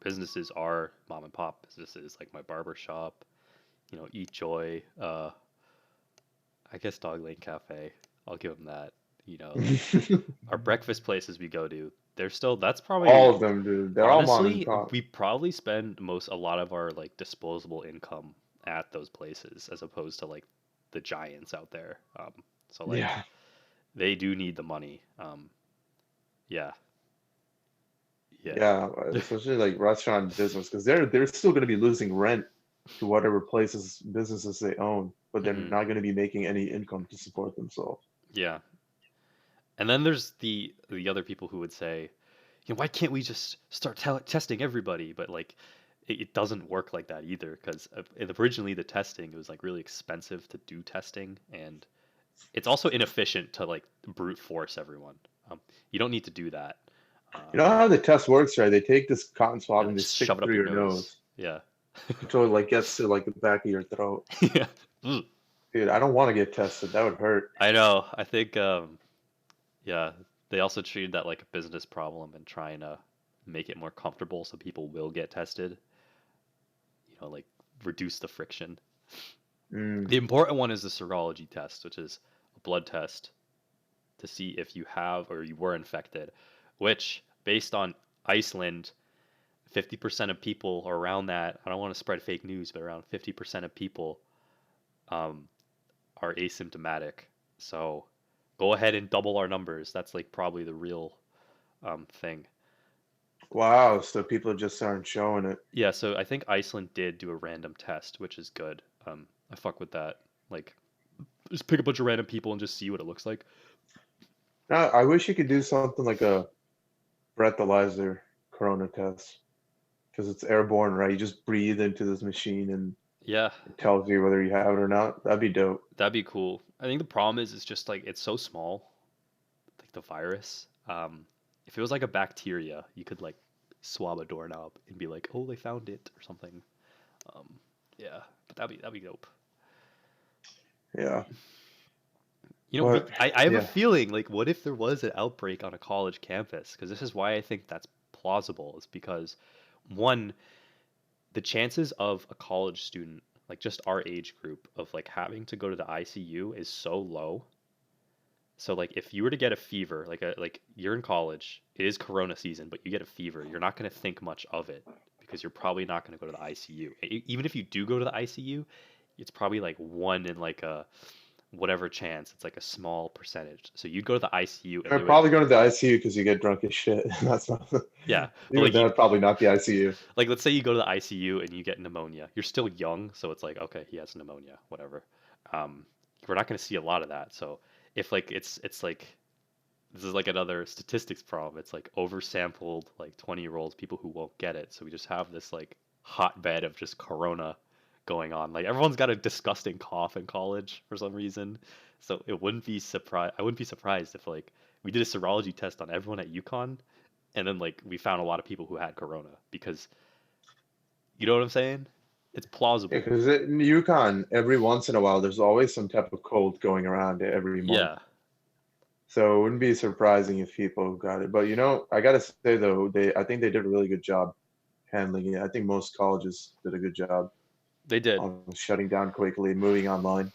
Speaker 1: businesses are mom and pop businesses, like my barber shop, Eat Joy, I guess Dog Lane Cafe. I'll give them that. Like our breakfast places we go to, they're still. That's
Speaker 2: All
Speaker 1: probably
Speaker 2: of them, dude. They're all mom and
Speaker 1: honestly,
Speaker 2: pop.
Speaker 1: we probably spend a lot of our like disposable income at those places as opposed to like the giants out there. So like
Speaker 2: Yeah.
Speaker 1: they do need the money. Yeah, Yeah.
Speaker 2: Yeah, especially like restaurant business, because they're still going to be losing rent to whatever businesses they own, but they're
Speaker 1: Hmm.
Speaker 2: not going to be making any income to support themselves.
Speaker 1: Yeah. And then there's the other people who would say, why can't we just start testing everybody? But like, it doesn't work like that either, because originally the testing, it was like really expensive to do testing, and it's also inefficient to like brute force everyone. You don't need to do that.
Speaker 2: You know how the test works, right? They take this cotton swab
Speaker 1: Yeah,
Speaker 2: and they
Speaker 1: just
Speaker 2: stick
Speaker 1: shove
Speaker 2: it
Speaker 1: it up
Speaker 2: through
Speaker 1: your
Speaker 2: your
Speaker 1: nose.
Speaker 2: nose
Speaker 1: Yeah.
Speaker 2: until it like gets to like the back of your throat.
Speaker 1: Yeah. Ugh.
Speaker 2: Dude, I don't want to get tested. That would hurt.
Speaker 1: I know. I think yeah, they also treated that like a business problem and trying to make it more comfortable so people will get tested, like reduce the friction.
Speaker 2: Mm.
Speaker 1: The important one is the serology test, which is a blood test to see if you have or you were infected, which based on Iceland, 50% of people around that, I don't want to spread fake news, but around 50% of people um, are asymptomatic. So go ahead and double our numbers. That's like probably the real thing.
Speaker 2: Wow, so people just aren't showing it.
Speaker 1: Yeah, so I think Iceland did do a random test, which is good. I fuck with that. Like, just pick a bunch of random people and just see what it looks like.
Speaker 2: Now, I wish you could do something like a breathalyzer corona test because it's airborne, right? You just breathe into this machine and
Speaker 1: Yeah,
Speaker 2: it tells you whether you have it or not. That'd be dope.
Speaker 1: that'd be cool. I think the problem is it's just like it's so small, like the virus. If it was like a bacteria, you could like swab a doorknob and be like, "Oh, they found it" or something. Um, yeah, but that'd be dope.
Speaker 2: Yeah.
Speaker 1: We,
Speaker 2: But
Speaker 1: I have a
Speaker 2: yeah,
Speaker 1: feeling like, what if there was an outbreak on a college campus? Because this is why I think that's plausible. Is because one, the chances of a college student, like just our age group, of like having to go to the ICU is so low. So like if you were to get a fever, like you're in college, it is corona season, but you get a fever, you're not going to think much of it because you're probably not going to go to the ICU. Even if you do go to the ICU, it's probably like one in like a whatever chance. It's like a small percentage. So you'd go to the ICU and they
Speaker 2: I'd
Speaker 1: would,
Speaker 2: probably go to the ICU because you get drunk as shit. That's not
Speaker 1: yeah, but
Speaker 2: even that, probably not the ICU.
Speaker 1: like let's say you go to the ICU and you get pneumonia. You're still young, so it's like, okay, he has pneumonia, whatever. Um, we're not going to see a lot of that. So if like it's like this is like another statistics problem. It's like oversampled like 20-year-olds, people who won't get it. So we just have this like hotbed of just corona going on. Like everyone's got a disgusting cough in college for some reason. So it wouldn't be surprised. I wouldn't be surprised if like we did a serology test on everyone at UConn, and then like we found a lot of people who had corona because you know what I'm saying? It's
Speaker 2: Yeah,
Speaker 1: plausible.
Speaker 2: because in Yukon, every once in a while, there's always some type of cold going around every month.
Speaker 1: Yeah,
Speaker 2: So it wouldn't be surprising if people got it. But I gotta say though, I think they did a really good job handling it. I think most colleges did a good job
Speaker 1: they did.
Speaker 2: on shutting down quickly, moving online.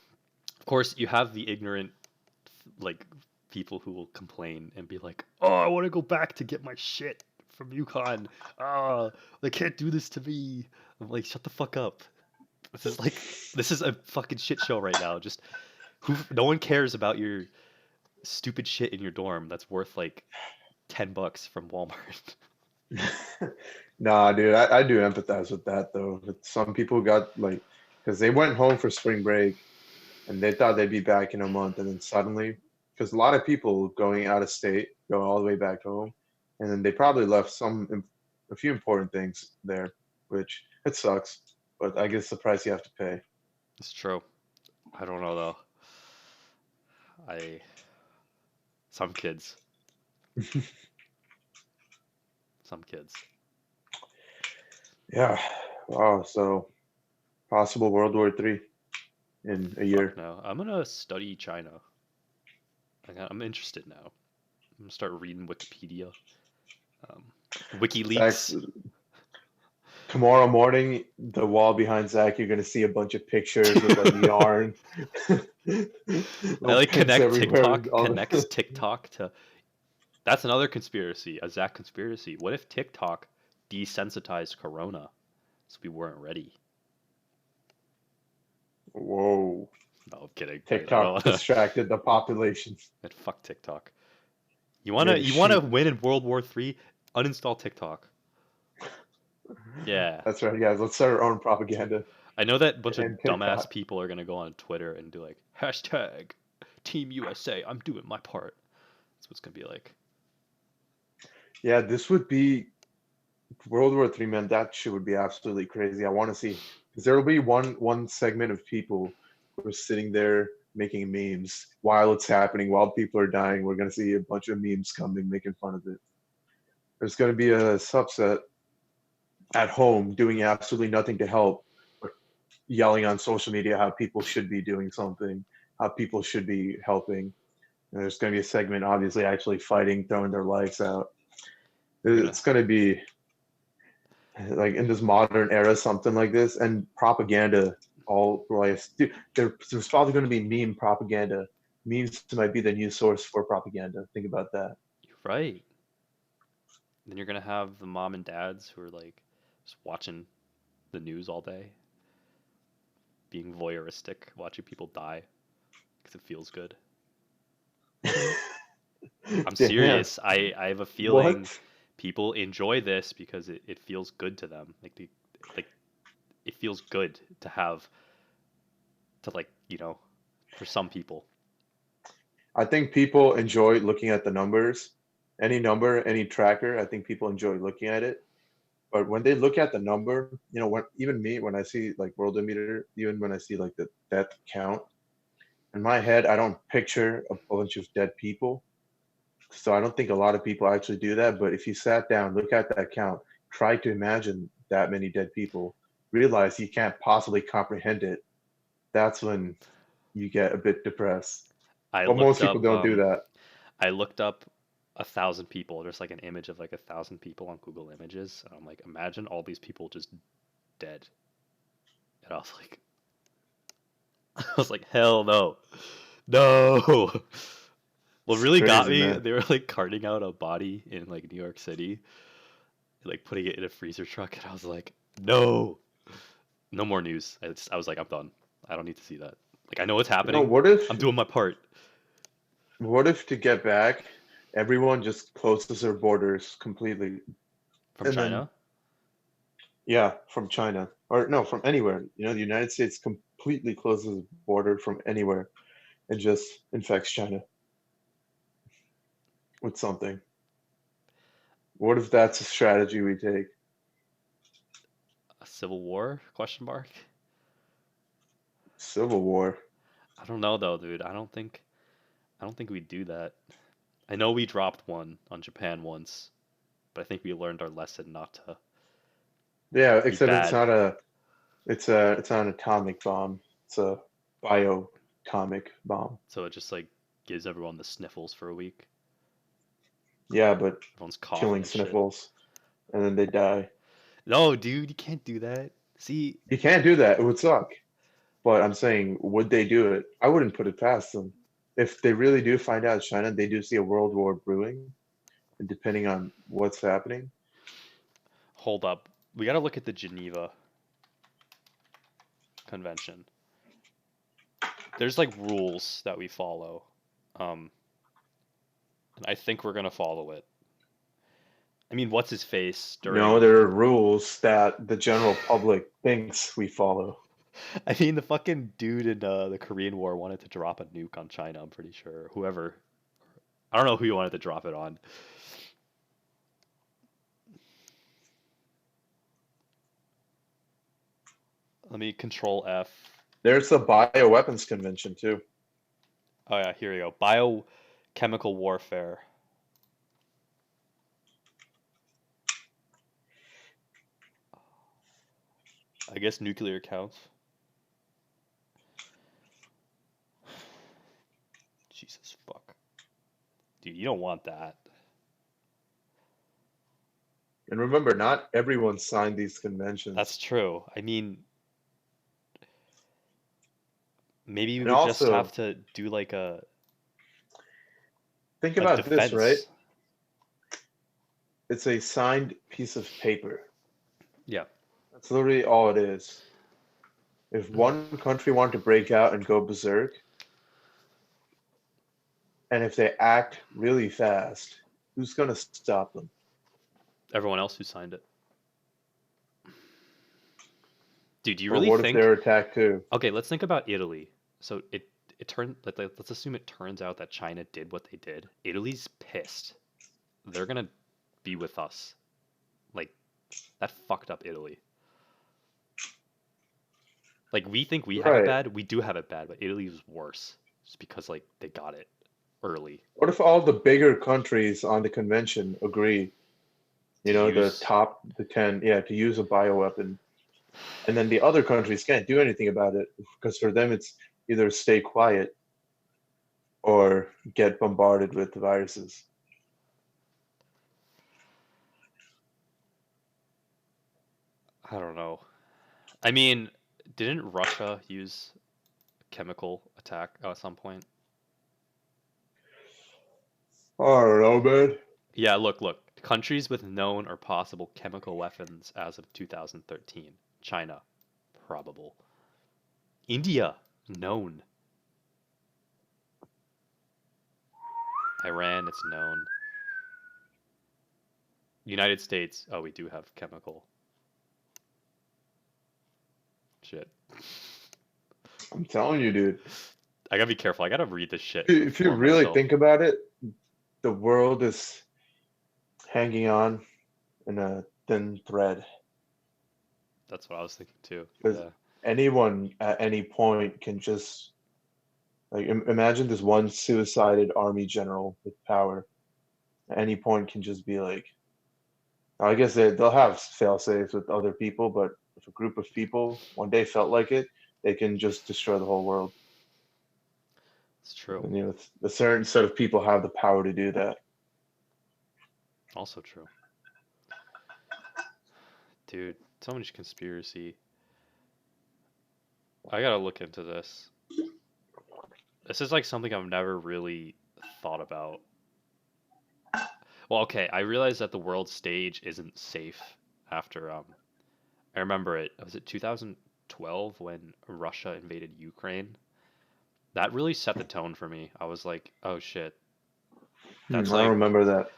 Speaker 1: Of course, you have the ignorant like people who will complain and be like, "Oh, I want to go back to get my shit from UConn. Ah, they can't do this to me." I'm like, "Shut the fuck up." This is a fucking shit show right now. Just no one cares about your stupid shit in your dorm that's worth like $10 from Walmart.
Speaker 2: Nah, dude, I do empathize with that though. With some people got like, because they went home for spring break and they thought they'd be back in a month, and then suddenly, because a lot of people going out of state go all the way back home, and then they probably left a few important things there, which it sucks, but I guess the price you have to pay.
Speaker 1: It's true. I don't know though. I some kids, some kids.
Speaker 2: Yeah. Wow. So possible World War III in a
Speaker 1: Fuck
Speaker 2: year.
Speaker 1: no. I'm gonna study China. I'm interested now. I'm gonna start reading Wikipedia. Um,
Speaker 2: Zach,
Speaker 1: WikiLeaks.
Speaker 2: tomorrow morning, the wall behind Zach, you're gonna see a bunch of pictures with like yarn,
Speaker 1: I
Speaker 2: little
Speaker 1: like
Speaker 2: pins
Speaker 1: connect
Speaker 2: everywhere.
Speaker 1: TikTok,
Speaker 2: All
Speaker 1: connects TikTok to. That's another conspiracy, a Zach conspiracy. What if TikTok desensitized Corona so we weren't ready?
Speaker 2: Whoa.
Speaker 1: No, I'm kidding. I
Speaker 2: TikTok
Speaker 1: don't.
Speaker 2: distracted the population.
Speaker 1: And fuck TikTok.
Speaker 2: Made a
Speaker 1: You wanna
Speaker 2: sheep.
Speaker 1: win in World War III? Uninstall TikTok. Yeah.
Speaker 2: That's right, guys. Let's start our own propaganda
Speaker 1: I know that bunch of
Speaker 2: and
Speaker 1: dumbass
Speaker 2: TikTok.
Speaker 1: people are gonna go on Twitter and do like hashtag Team USA. I'm doing my part. That's what it's gonna be like.
Speaker 2: Yeah, this would be World War III, man. That shit would be absolutely crazy. I want to see because there will be one segment of people who are sitting there making memes while it's happening, while people are dying. We're gonna see a bunch of memes coming, making fun of it. There's gonna be a subset at home doing absolutely nothing to help, but yelling on social media how people should be doing something, how people should be helping. And there's going to be a segment, obviously, actually fighting, throwing their lives out.
Speaker 1: You're gonna
Speaker 2: It's going to be like in this modern era, something like this, and propaganda. All like, dude, there's probably going to be meme propaganda. Memes might be the new source for propaganda. Think about that.
Speaker 1: You're right. Then you're gonna have the mom and dads who are like just watching the news all day, being voyeuristic, watching people die because it feels good. I'm
Speaker 2: Damn.
Speaker 1: serious. I have a feeling
Speaker 2: What?
Speaker 1: people enjoy this because it feels good to them. Like it feels good to have to like, for some people.
Speaker 2: I think people enjoy looking at the numbers. Any number, any tracker, I think people enjoy looking at it. But when they look at the number, when even me, when I see like world emitter, even when I see like the death count, in my head, I don't picture a bunch of dead people. So I don't think a lot of people actually do that. But if you sat down, look at that count, try to imagine that many dead people, realize you can't possibly comprehend it, that's when you get a bit depressed.
Speaker 1: I
Speaker 2: But most
Speaker 1: looked
Speaker 2: people
Speaker 1: up
Speaker 2: don't do that.
Speaker 1: I looked up 1,000 people. There's like an image of like 1,000 people on Google Images, and I'm like, imagine all these people just dead. And I was like, I was like, hell no, no. What
Speaker 2: It's
Speaker 1: really got
Speaker 2: crazy,
Speaker 1: me,
Speaker 2: man.
Speaker 1: they were like carting out a body in like New York City, like putting it in a freezer truck, and I was like, no, no more news. I was like, I'm done. I don't need to see that. Like, I know what's
Speaker 2: You know,
Speaker 1: happening.
Speaker 2: what if
Speaker 1: I'm doing my part.
Speaker 2: what if to get back, everyone just closes their borders completely,
Speaker 1: From
Speaker 2: and then
Speaker 1: China?
Speaker 2: yeah, from China or no, from anywhere. The United States completely closes the border from anywhere and just infects China with something. What if that's a strategy we take?
Speaker 1: A civil war? Question mark.
Speaker 2: Civil war.
Speaker 1: I don't know though, dude. I don't think we'd do that. I know we dropped one on Japan once, but I think we learned our lesson not to
Speaker 2: Yeah,
Speaker 1: be
Speaker 2: except
Speaker 1: bad.
Speaker 2: it's not an atomic bomb. It's a bioatomic bomb.
Speaker 1: So it just like gives everyone the sniffles for a week.
Speaker 2: Yeah, but
Speaker 1: Everyone's coughing
Speaker 2: killing
Speaker 1: and shit.
Speaker 2: sniffles and then they die.
Speaker 1: No, dude, you can't do that. See,
Speaker 2: You can't do that. It would suck. But I'm saying, would they do it? I wouldn't put it past them. If they really do find out China, they do see a world war brewing, and depending on what's happening.
Speaker 1: hold up. We got to look at the Geneva Convention. There's like rules that we follow. Um, and I think we're going to follow it. I mean, what's his face
Speaker 2: No,
Speaker 1: during
Speaker 2: there are rules that the general public thinks we follow.
Speaker 1: I mean, the fucking dude in the Korean War wanted to drop a nuke on China, I'm pretty sure. Whoever. I don't know who he wanted to drop it on. Let me control F.
Speaker 2: There's a bioweapons convention too.
Speaker 1: Oh, yeah, here we go. Biochemical warfare. I guess nuclear counts. Jesus fuck. Dude, you don't want that.
Speaker 2: And remember, not everyone signed these conventions.
Speaker 1: That's true. I mean, maybe we
Speaker 2: And
Speaker 1: would just have
Speaker 2: also,
Speaker 1: to do like
Speaker 2: think
Speaker 1: a
Speaker 2: about this, right?
Speaker 1: defense.
Speaker 2: It's a signed piece of paper.
Speaker 1: Yeah.
Speaker 2: That's literally all it is. If one country wanted to break out and go berserk, and if they act really fast, who's going to stop them?
Speaker 1: Everyone else who signed it. Dude, do you
Speaker 2: But
Speaker 1: really
Speaker 2: what if
Speaker 1: think?
Speaker 2: they're attacked too?
Speaker 1: Okay, let's think about Italy. So it turned. Let's assume it turns out that China did what they did. Italy's pissed. They're gonna be with us. Like that fucked up Italy. Like we think we have it
Speaker 2: Right.
Speaker 1: bad. We do have it bad, but Italy was worse. Just because like they got it early.
Speaker 2: What if all the bigger countries on the convention agree,
Speaker 1: To
Speaker 2: the
Speaker 1: use
Speaker 2: top, the 10, yeah, to use a bioweapon, and then the other countries can't do anything about it because for them it's either stay quiet or get bombarded with the viruses.
Speaker 1: I don't know. I mean, didn't Russia use chemical attack at some point?
Speaker 2: I don't know, man.
Speaker 1: Yeah, look. Countries with known or possible chemical weapons as of 2013. China, probable. India, known. Iran, it's known. United States, oh, we do have chemical. Shit.
Speaker 2: I'm telling you, dude.
Speaker 1: I gotta be careful. I gotta read this shit and
Speaker 2: If you
Speaker 1: inform
Speaker 2: really
Speaker 1: myself.
Speaker 2: think about it, the world is hanging on in a thin thread
Speaker 1: That's what I was thinking too.
Speaker 2: because
Speaker 1: Yeah.
Speaker 2: anyone at any point can just like imagine this one suicided army general with power. At any point can just be like, I guess they'll have fail safes with other people, but if a group of people one day felt like it, they can just destroy the whole world.
Speaker 1: It's true.
Speaker 2: And a certain set of people have the power to do that.
Speaker 1: Also true. Dude, so much conspiracy. I gotta look into this. This is like something I've never really thought about. Well, okay, I realize that the world stage isn't safe after I remember it. Was it 2012 when Russia invaded Ukraine? That really set the tone for me. I was like, "Oh shit." That's
Speaker 2: I don't
Speaker 1: like
Speaker 2: remember that.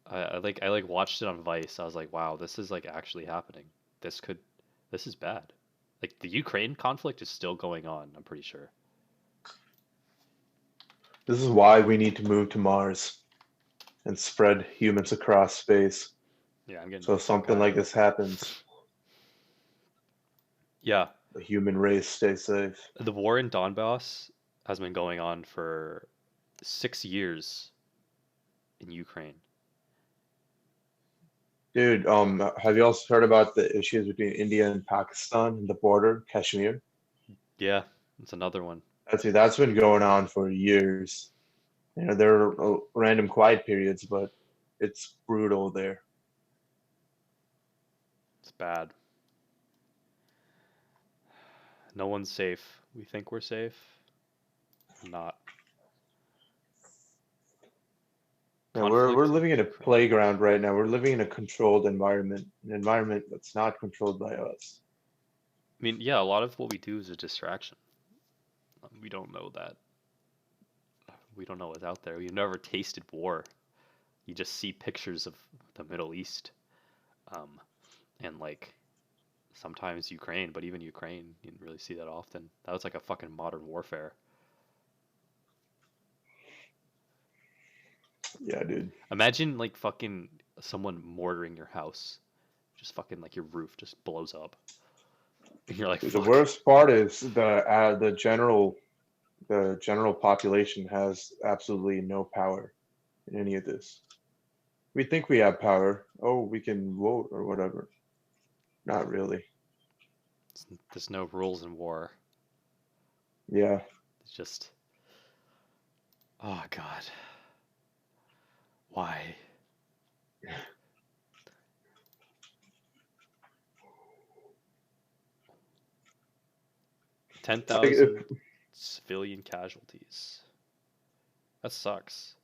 Speaker 1: I watched it on Vice. I was like, "Wow, this is like actually happening. This could this is bad." Like the Ukraine conflict is still going on, I'm pretty sure.
Speaker 2: This is why we need to move to Mars and spread humans across space.
Speaker 1: Yeah, I'm getting
Speaker 2: So if
Speaker 1: so
Speaker 2: something like
Speaker 1: passionate.
Speaker 2: this happens,
Speaker 1: Yeah,
Speaker 2: the human race stays safe.
Speaker 1: the war in Donbass has been going on for 6 years in Ukraine.
Speaker 2: Dude, have you also heard about the issues between India and Pakistan and the border, Kashmir?
Speaker 1: Yeah, it's another one.
Speaker 2: That's been going on for years. There are random quiet periods, but it's brutal there.
Speaker 1: It's bad. No one's safe. We think we're safe. Not.
Speaker 2: Yeah, we're
Speaker 1: Conflict in
Speaker 2: living in a
Speaker 1: Ukraine.
Speaker 2: playground right now. We're living in a controlled environment, an environment that's not controlled by us.
Speaker 1: I mean, yeah, a lot of what we do is a distraction. We don't know that. We don't know what's out there. We've never tasted war. You just see pictures of the Middle East, um, and like sometimes Ukraine, but even Ukraine, you didn't really see that often. That was like a fucking modern warfare.
Speaker 2: Yeah, dude.
Speaker 1: Imagine like fucking someone mortaring your house, just fucking like your roof just blows up, and you're like,
Speaker 2: Dude, the
Speaker 1: fuck.
Speaker 2: worst part is the general population has absolutely no power in any of this. We think we have power. Oh, we can vote or whatever. Not really.
Speaker 1: There's no rules in war.
Speaker 2: Yeah.
Speaker 1: It's just, oh god, why?
Speaker 2: Like if
Speaker 1: 10,000 civilian casualties. That sucks.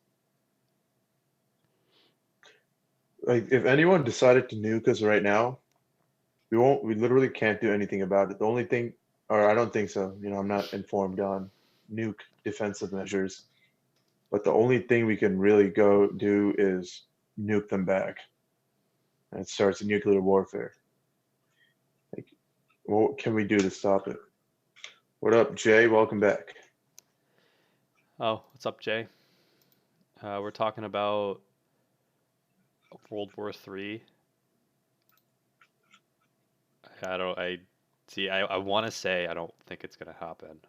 Speaker 2: if anyone decided to nuke us right now, we literally can't do anything about it. The only thing, or I don't think so. I'm not informed on nuke defensive measures, but the only thing we can really go do is nuke them back. and it starts a nuclear warfare. Like, what can we do to stop it? What up, Jay? Welcome back.
Speaker 1: Oh, what's up, Jay? We're talking about World War III. I don't. I see. I want to say I don't think it's gonna happen.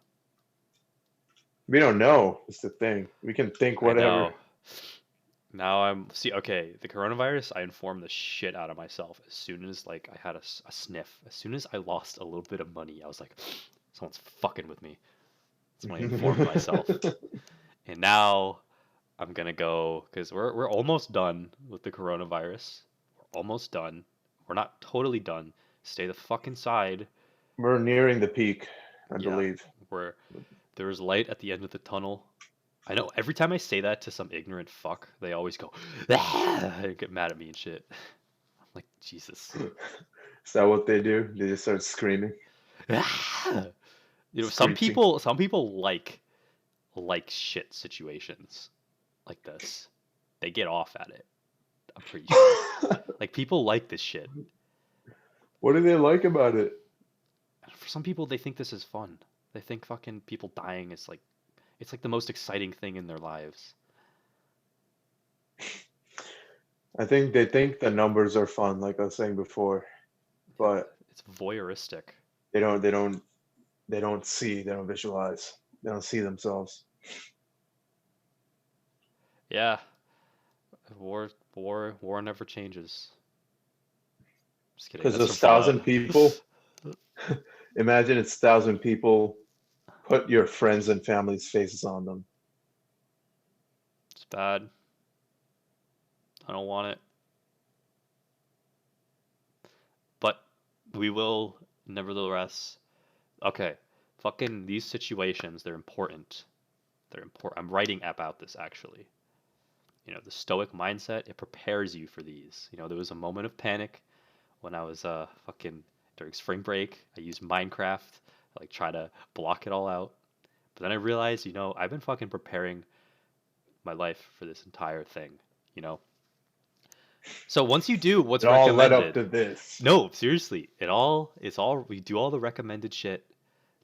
Speaker 2: We don't know. It's the thing. We can think
Speaker 1: I
Speaker 2: whatever.
Speaker 1: know. Now I'm see. Okay, the coronavirus. I informed the shit out of myself as soon as like I had a sniff. As soon as I lost a little bit of money, I was like, someone's fucking with me. That's when I informed myself. And now I'm gonna go because we're almost done with the coronavirus. We're almost done. We're not totally done. Stay the fuck inside.
Speaker 2: We're nearing the peak, I
Speaker 1: Yeah,
Speaker 2: believe.
Speaker 1: where there is light at the end of the tunnel. I know every time I say that to some ignorant fuck, they always go and get mad at me and shit. I'm like, Jesus.
Speaker 2: Is that what they do? They just start screaming,
Speaker 1: You know,
Speaker 2: screeching.
Speaker 1: some people like shit situations like this. They get off at it. I'm pretty sure. Like people like this shit.
Speaker 2: What do they like about it?
Speaker 1: For some people, they think this is fun. They think fucking people dying is like it's like the most exciting thing in their lives.
Speaker 2: I think they think the numbers are fun, like I was saying before, but
Speaker 1: It's voyeuristic.
Speaker 2: they don't they don't they don't see, they don't visualize, they don't see themselves.
Speaker 1: Yeah, war never changes. Just kidding.
Speaker 2: Because
Speaker 1: That's
Speaker 2: those
Speaker 1: from
Speaker 2: thousand
Speaker 1: Fallout.
Speaker 2: people, imagine it's 1,000 people, put your friends and family's faces on them.
Speaker 1: It's bad. I don't want it. But we will nevertheless. Okay, fucking these situations, they're important. They're important. I'm writing about this actually. You know, the stoic mindset, it prepares you for these. You know, there was a moment of panic when I was fucking during spring break. I used Minecraft, like try to block it all out. But then I realized, you know, I've been fucking preparing my life for this entire thing, you know. So once you do what's
Speaker 2: It all led up
Speaker 1: recommended,
Speaker 2: to this.
Speaker 1: no, seriously, it's all we do all the recommended shit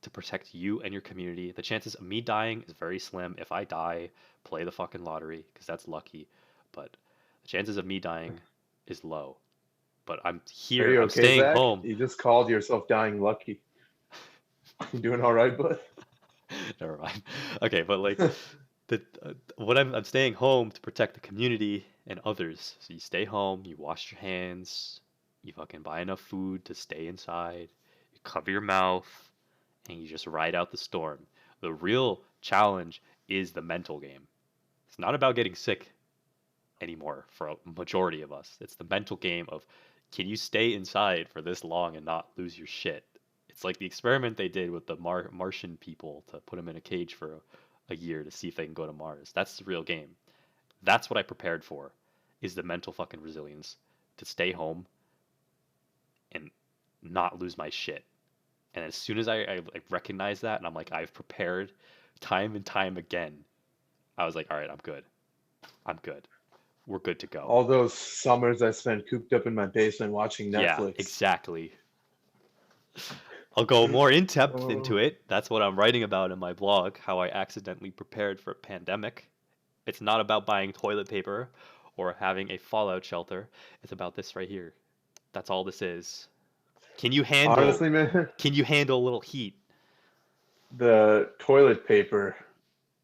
Speaker 1: to protect you and your community. The chances of me dying is very slim. If I die, play the fucking lottery because that's lucky. But the chances of me dying is low. But I'm
Speaker 2: Are
Speaker 1: here.
Speaker 2: you
Speaker 1: I'm
Speaker 2: okay,
Speaker 1: staying
Speaker 2: Zach?
Speaker 1: home.
Speaker 2: You just called yourself dying lucky. You doing all right, bud?
Speaker 1: Never mind. Okay, but like the what I'm staying home to protect the community and others. So you stay home, you wash your hands, you fucking buy enough food to stay inside, you cover your mouth, and you just ride out the storm. The real challenge is the mental game. It's not about getting sick anymore for a majority of us. It's the mental game of can you stay inside for this long and not lose your shit? It's like the experiment they did with the Martian people to put them in a cage for a year to see if they can go to Mars. That's the real game. That's what I prepared for is the mental fucking resilience to stay home and not lose my shit. And as soon as I like recognize that and I'm like, I've prepared time and time again, I was like, all right, I'm good. I'm good. We're good to go.
Speaker 2: All those summers I spent cooped up in my basement watching
Speaker 1: Yeah,
Speaker 2: Netflix.
Speaker 1: exactly. I'll go more in depth into
Speaker 2: Oh,
Speaker 1: it. That's what I'm writing about in my blog, how I accidentally prepared for a pandemic. It's not about buying toilet paper or having a fallout shelter. It's about this right here. That's all this is. Can you handle
Speaker 2: honestly, man,
Speaker 1: can you handle a little heat?
Speaker 2: the toilet paper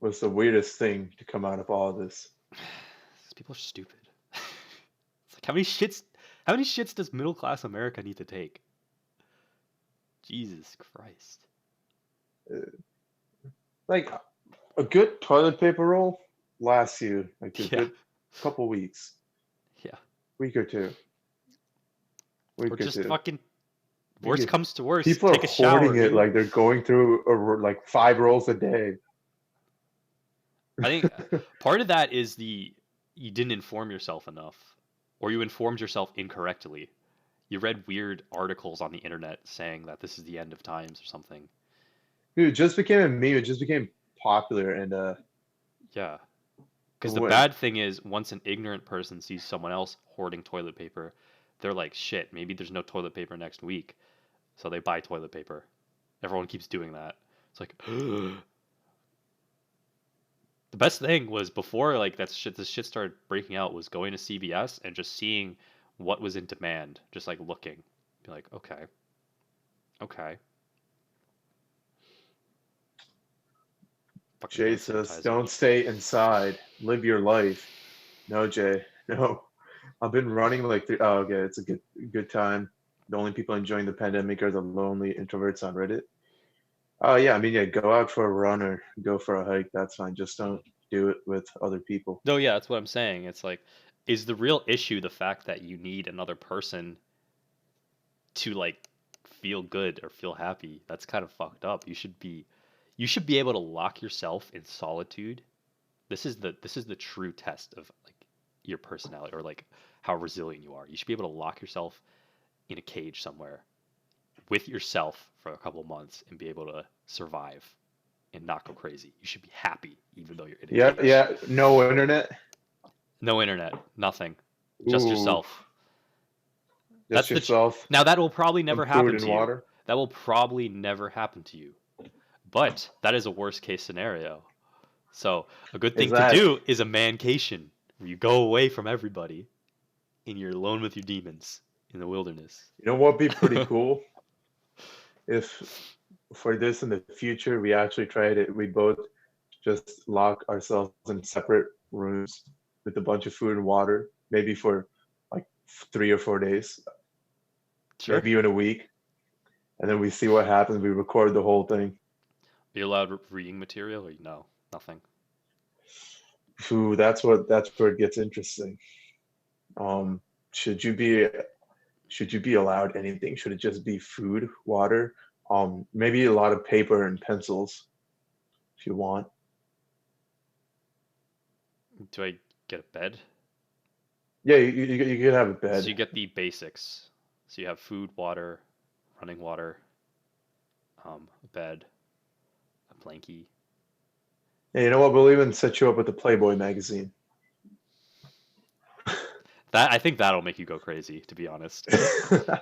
Speaker 2: was the weirdest thing to come out of all of this.
Speaker 1: These people are stupid. It's like how many shits does middle class America need to take? Jesus Christ.
Speaker 2: Uh, Like a good toilet paper roll lasts you like a
Speaker 1: Yeah,
Speaker 2: good couple weeks,
Speaker 1: yeah.
Speaker 2: week or two,
Speaker 1: Or
Speaker 2: week or
Speaker 1: just
Speaker 2: two.
Speaker 1: fucking
Speaker 2: Like
Speaker 1: worst comes to worst,
Speaker 2: people are
Speaker 1: take a shower,
Speaker 2: hoarding it
Speaker 1: dude.
Speaker 2: like they're going through like 5 rolls a day.
Speaker 1: I think part of that is you didn't inform yourself enough, or you informed yourself incorrectly. You read weird articles on the internet saying that this is the end of times or something.
Speaker 2: Dude, it just became a meme. It just became popular, and
Speaker 1: Yeah, because the
Speaker 2: when
Speaker 1: bad thing is once an ignorant person sees someone else hoarding toilet paper, they're like, shit, maybe there's no toilet paper next week, so they buy toilet paper. Everyone keeps doing that. It's like the best thing was before like this shit started breaking out was going to CVS and just seeing what was in demand, just like looking, be like, okay, okay, fucking
Speaker 2: Jay
Speaker 1: hand
Speaker 2: says,
Speaker 1: sanitizer.
Speaker 2: "Don't stay inside. Live your life." No, Jay. No. I've been running like oh, okay. It's a good time. The only people enjoying the pandemic are the lonely introverts on Reddit. Oh yeah, I mean yeah, go out for a run or go for a hike. That's fine. Just don't do it with other people.
Speaker 1: No, yeah, that's what I'm saying. It's like, is the real issue the fact that you need another person to like feel good or feel happy? That's kind of fucked up. You should be able to lock yourself in solitude. This is the true test of like your personality or like how resilient you are. You should be able to lock yourself in a cage somewhere with yourself for a couple months and be able to survive and not go crazy. You should be happy even though you're in a
Speaker 2: Yeah,
Speaker 1: cage.
Speaker 2: yeah. No internet.
Speaker 1: No internet, nothing. Just
Speaker 2: Ooh,
Speaker 1: yourself.
Speaker 2: just yourself,
Speaker 1: Now that will probably
Speaker 2: some
Speaker 1: never
Speaker 2: food
Speaker 1: happen
Speaker 2: and
Speaker 1: to you.
Speaker 2: water.
Speaker 1: That will probably never happen to you. But that is a worst case scenario. So a good
Speaker 2: Is
Speaker 1: thing to
Speaker 2: that
Speaker 1: do is a mancation where you go away from everybody and you're alone with your demons in the wilderness.
Speaker 2: you know what'd be pretty cool if for this in the future we actually tried it. We both just lock ourselves in separate rooms with a bunch of food and water, maybe for like 3 or 4 days,
Speaker 1: Sure.
Speaker 2: maybe even a week, and then we see what happens. We record the whole thing.
Speaker 1: Are you allowed reading material or no? Nothing.
Speaker 2: Ooh, that's where it gets interesting. Um, should you be should you be allowed anything? Should it just be food, water? Maybe a lot of paper and pencils if you want.
Speaker 1: Do I get a bed?
Speaker 2: Yeah, you could have a
Speaker 1: So
Speaker 2: bed.
Speaker 1: you get the basics. So you have food, water, running water, a bed, a blankie.
Speaker 2: Hey, you know what? We'll even set you up with a Playboy magazine.
Speaker 1: That I think that'll make you go crazy, to be honest.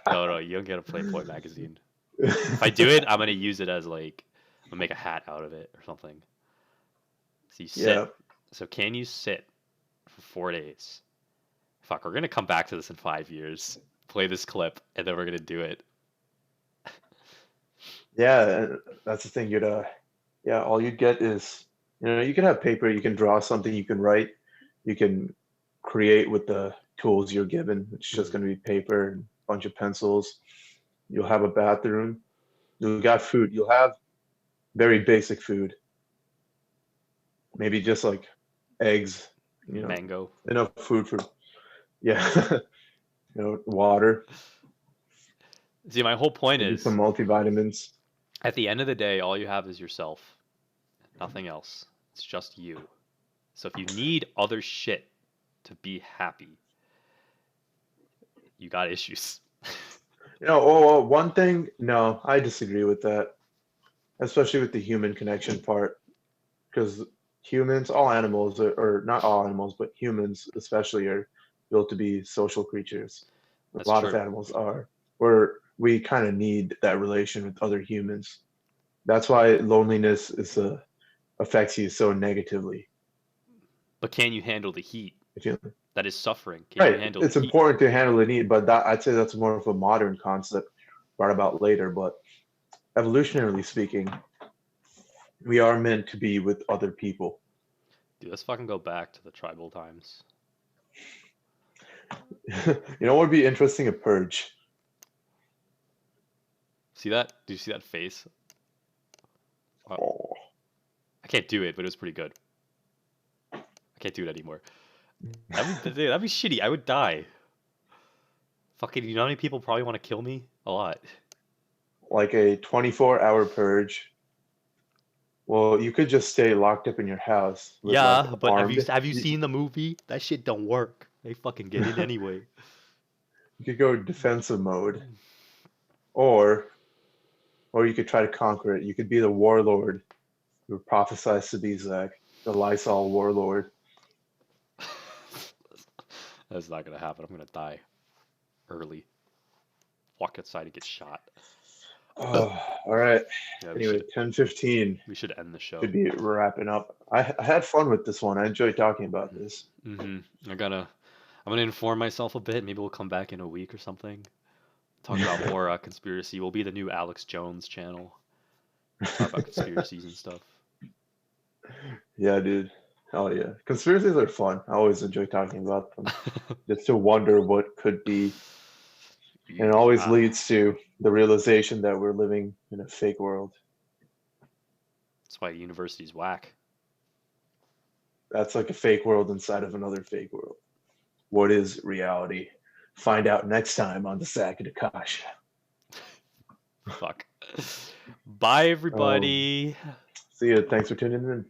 Speaker 1: No, no, you don't get a Playboy magazine. If I do it, I'm gonna use it as like I'm gonna make a hat out of it or something. So you sit.
Speaker 2: Yeah,
Speaker 1: So can you sit for 4 days? Fuck, we're gonna come back to this in 5 years. Play this clip, and then we're gonna do it.
Speaker 2: yeah, that's the thing. Yeah, all you'd get is, you can have paper, you can draw something, you can write, you can create with the tools you're given. It's just
Speaker 1: Mhm.
Speaker 2: going to be paper and a bunch of pencils. You'll have a bathroom. You'll got food. You'll have very basic food. Maybe just like eggs, you know,
Speaker 1: Mango.
Speaker 2: enough food for, yeah, water,
Speaker 1: See, my whole point
Speaker 2: maybe some
Speaker 1: is,
Speaker 2: multivitamins.
Speaker 1: at the end of the day, all you have is yourself, nothing else. It's just you. So if you need other shit to be happy, you got issues.
Speaker 2: One thing, no, I disagree with that, especially with the human connection part, because humans, all animals, or not all animals, but humans especially, are built to be social creatures. A
Speaker 1: That's
Speaker 2: lot of
Speaker 1: true.
Speaker 2: animals are, where we kind of need that relation with other humans. That's why loneliness affects you so negatively.
Speaker 1: But can you handle the heat?
Speaker 2: If you,
Speaker 1: That is suffering. Can you
Speaker 2: right,
Speaker 1: handle the
Speaker 2: it's
Speaker 1: heat?
Speaker 2: important to handle the need, but I'd say that's more of a modern concept brought about later. But evolutionarily speaking, we are meant to be with other people.
Speaker 1: Dude, let's fucking go back to the tribal times.
Speaker 2: What would be interesting? A purge.
Speaker 1: See that? Do you see that face? Uh,
Speaker 2: Oh.
Speaker 1: I can't do it, but it was pretty good. I can't do it anymore. That'd be shitty. I would die. Fucking, you know how many people probably want to kill me? A lot.
Speaker 2: Like a 24-hour purge. Well, you could just stay locked up in your house with like
Speaker 1: Yeah, but
Speaker 2: armed.
Speaker 1: have you seen the movie? That shit don't work. They fucking get in anyway.
Speaker 2: You could go defensive mode, or you could try to conquer it. You could be the warlord who prophesized to be Zach, the Lysol warlord.
Speaker 1: That's not gonna happen. I'm gonna die. early. Walk outside and get shot.
Speaker 2: Oh, all right.
Speaker 1: Yeah,
Speaker 2: Anyway, 10:15
Speaker 1: we should end the show.
Speaker 2: should be wrapping up. I had fun with this one. I enjoyed talking about this.
Speaker 1: I'm gonna inform myself a bit. Maybe we'll come back in a week or something. Talk about more conspiracy. We'll be the new Alex Jones channel. Talk about conspiracies and stuff.
Speaker 2: Yeah, dude. Oh yeah. Conspiracies are fun. I always enjoy talking about them. Just to wonder what could be. And it always
Speaker 1: Yeah.
Speaker 2: leads to the realization that we're living in a fake world.
Speaker 1: That's why university's whack.
Speaker 2: That's like a fake world inside of another fake world. What is reality? Find out next time on the Sack of Aakash.
Speaker 1: Fuck. Bye, everybody.
Speaker 2: See you. Thanks for tuning in.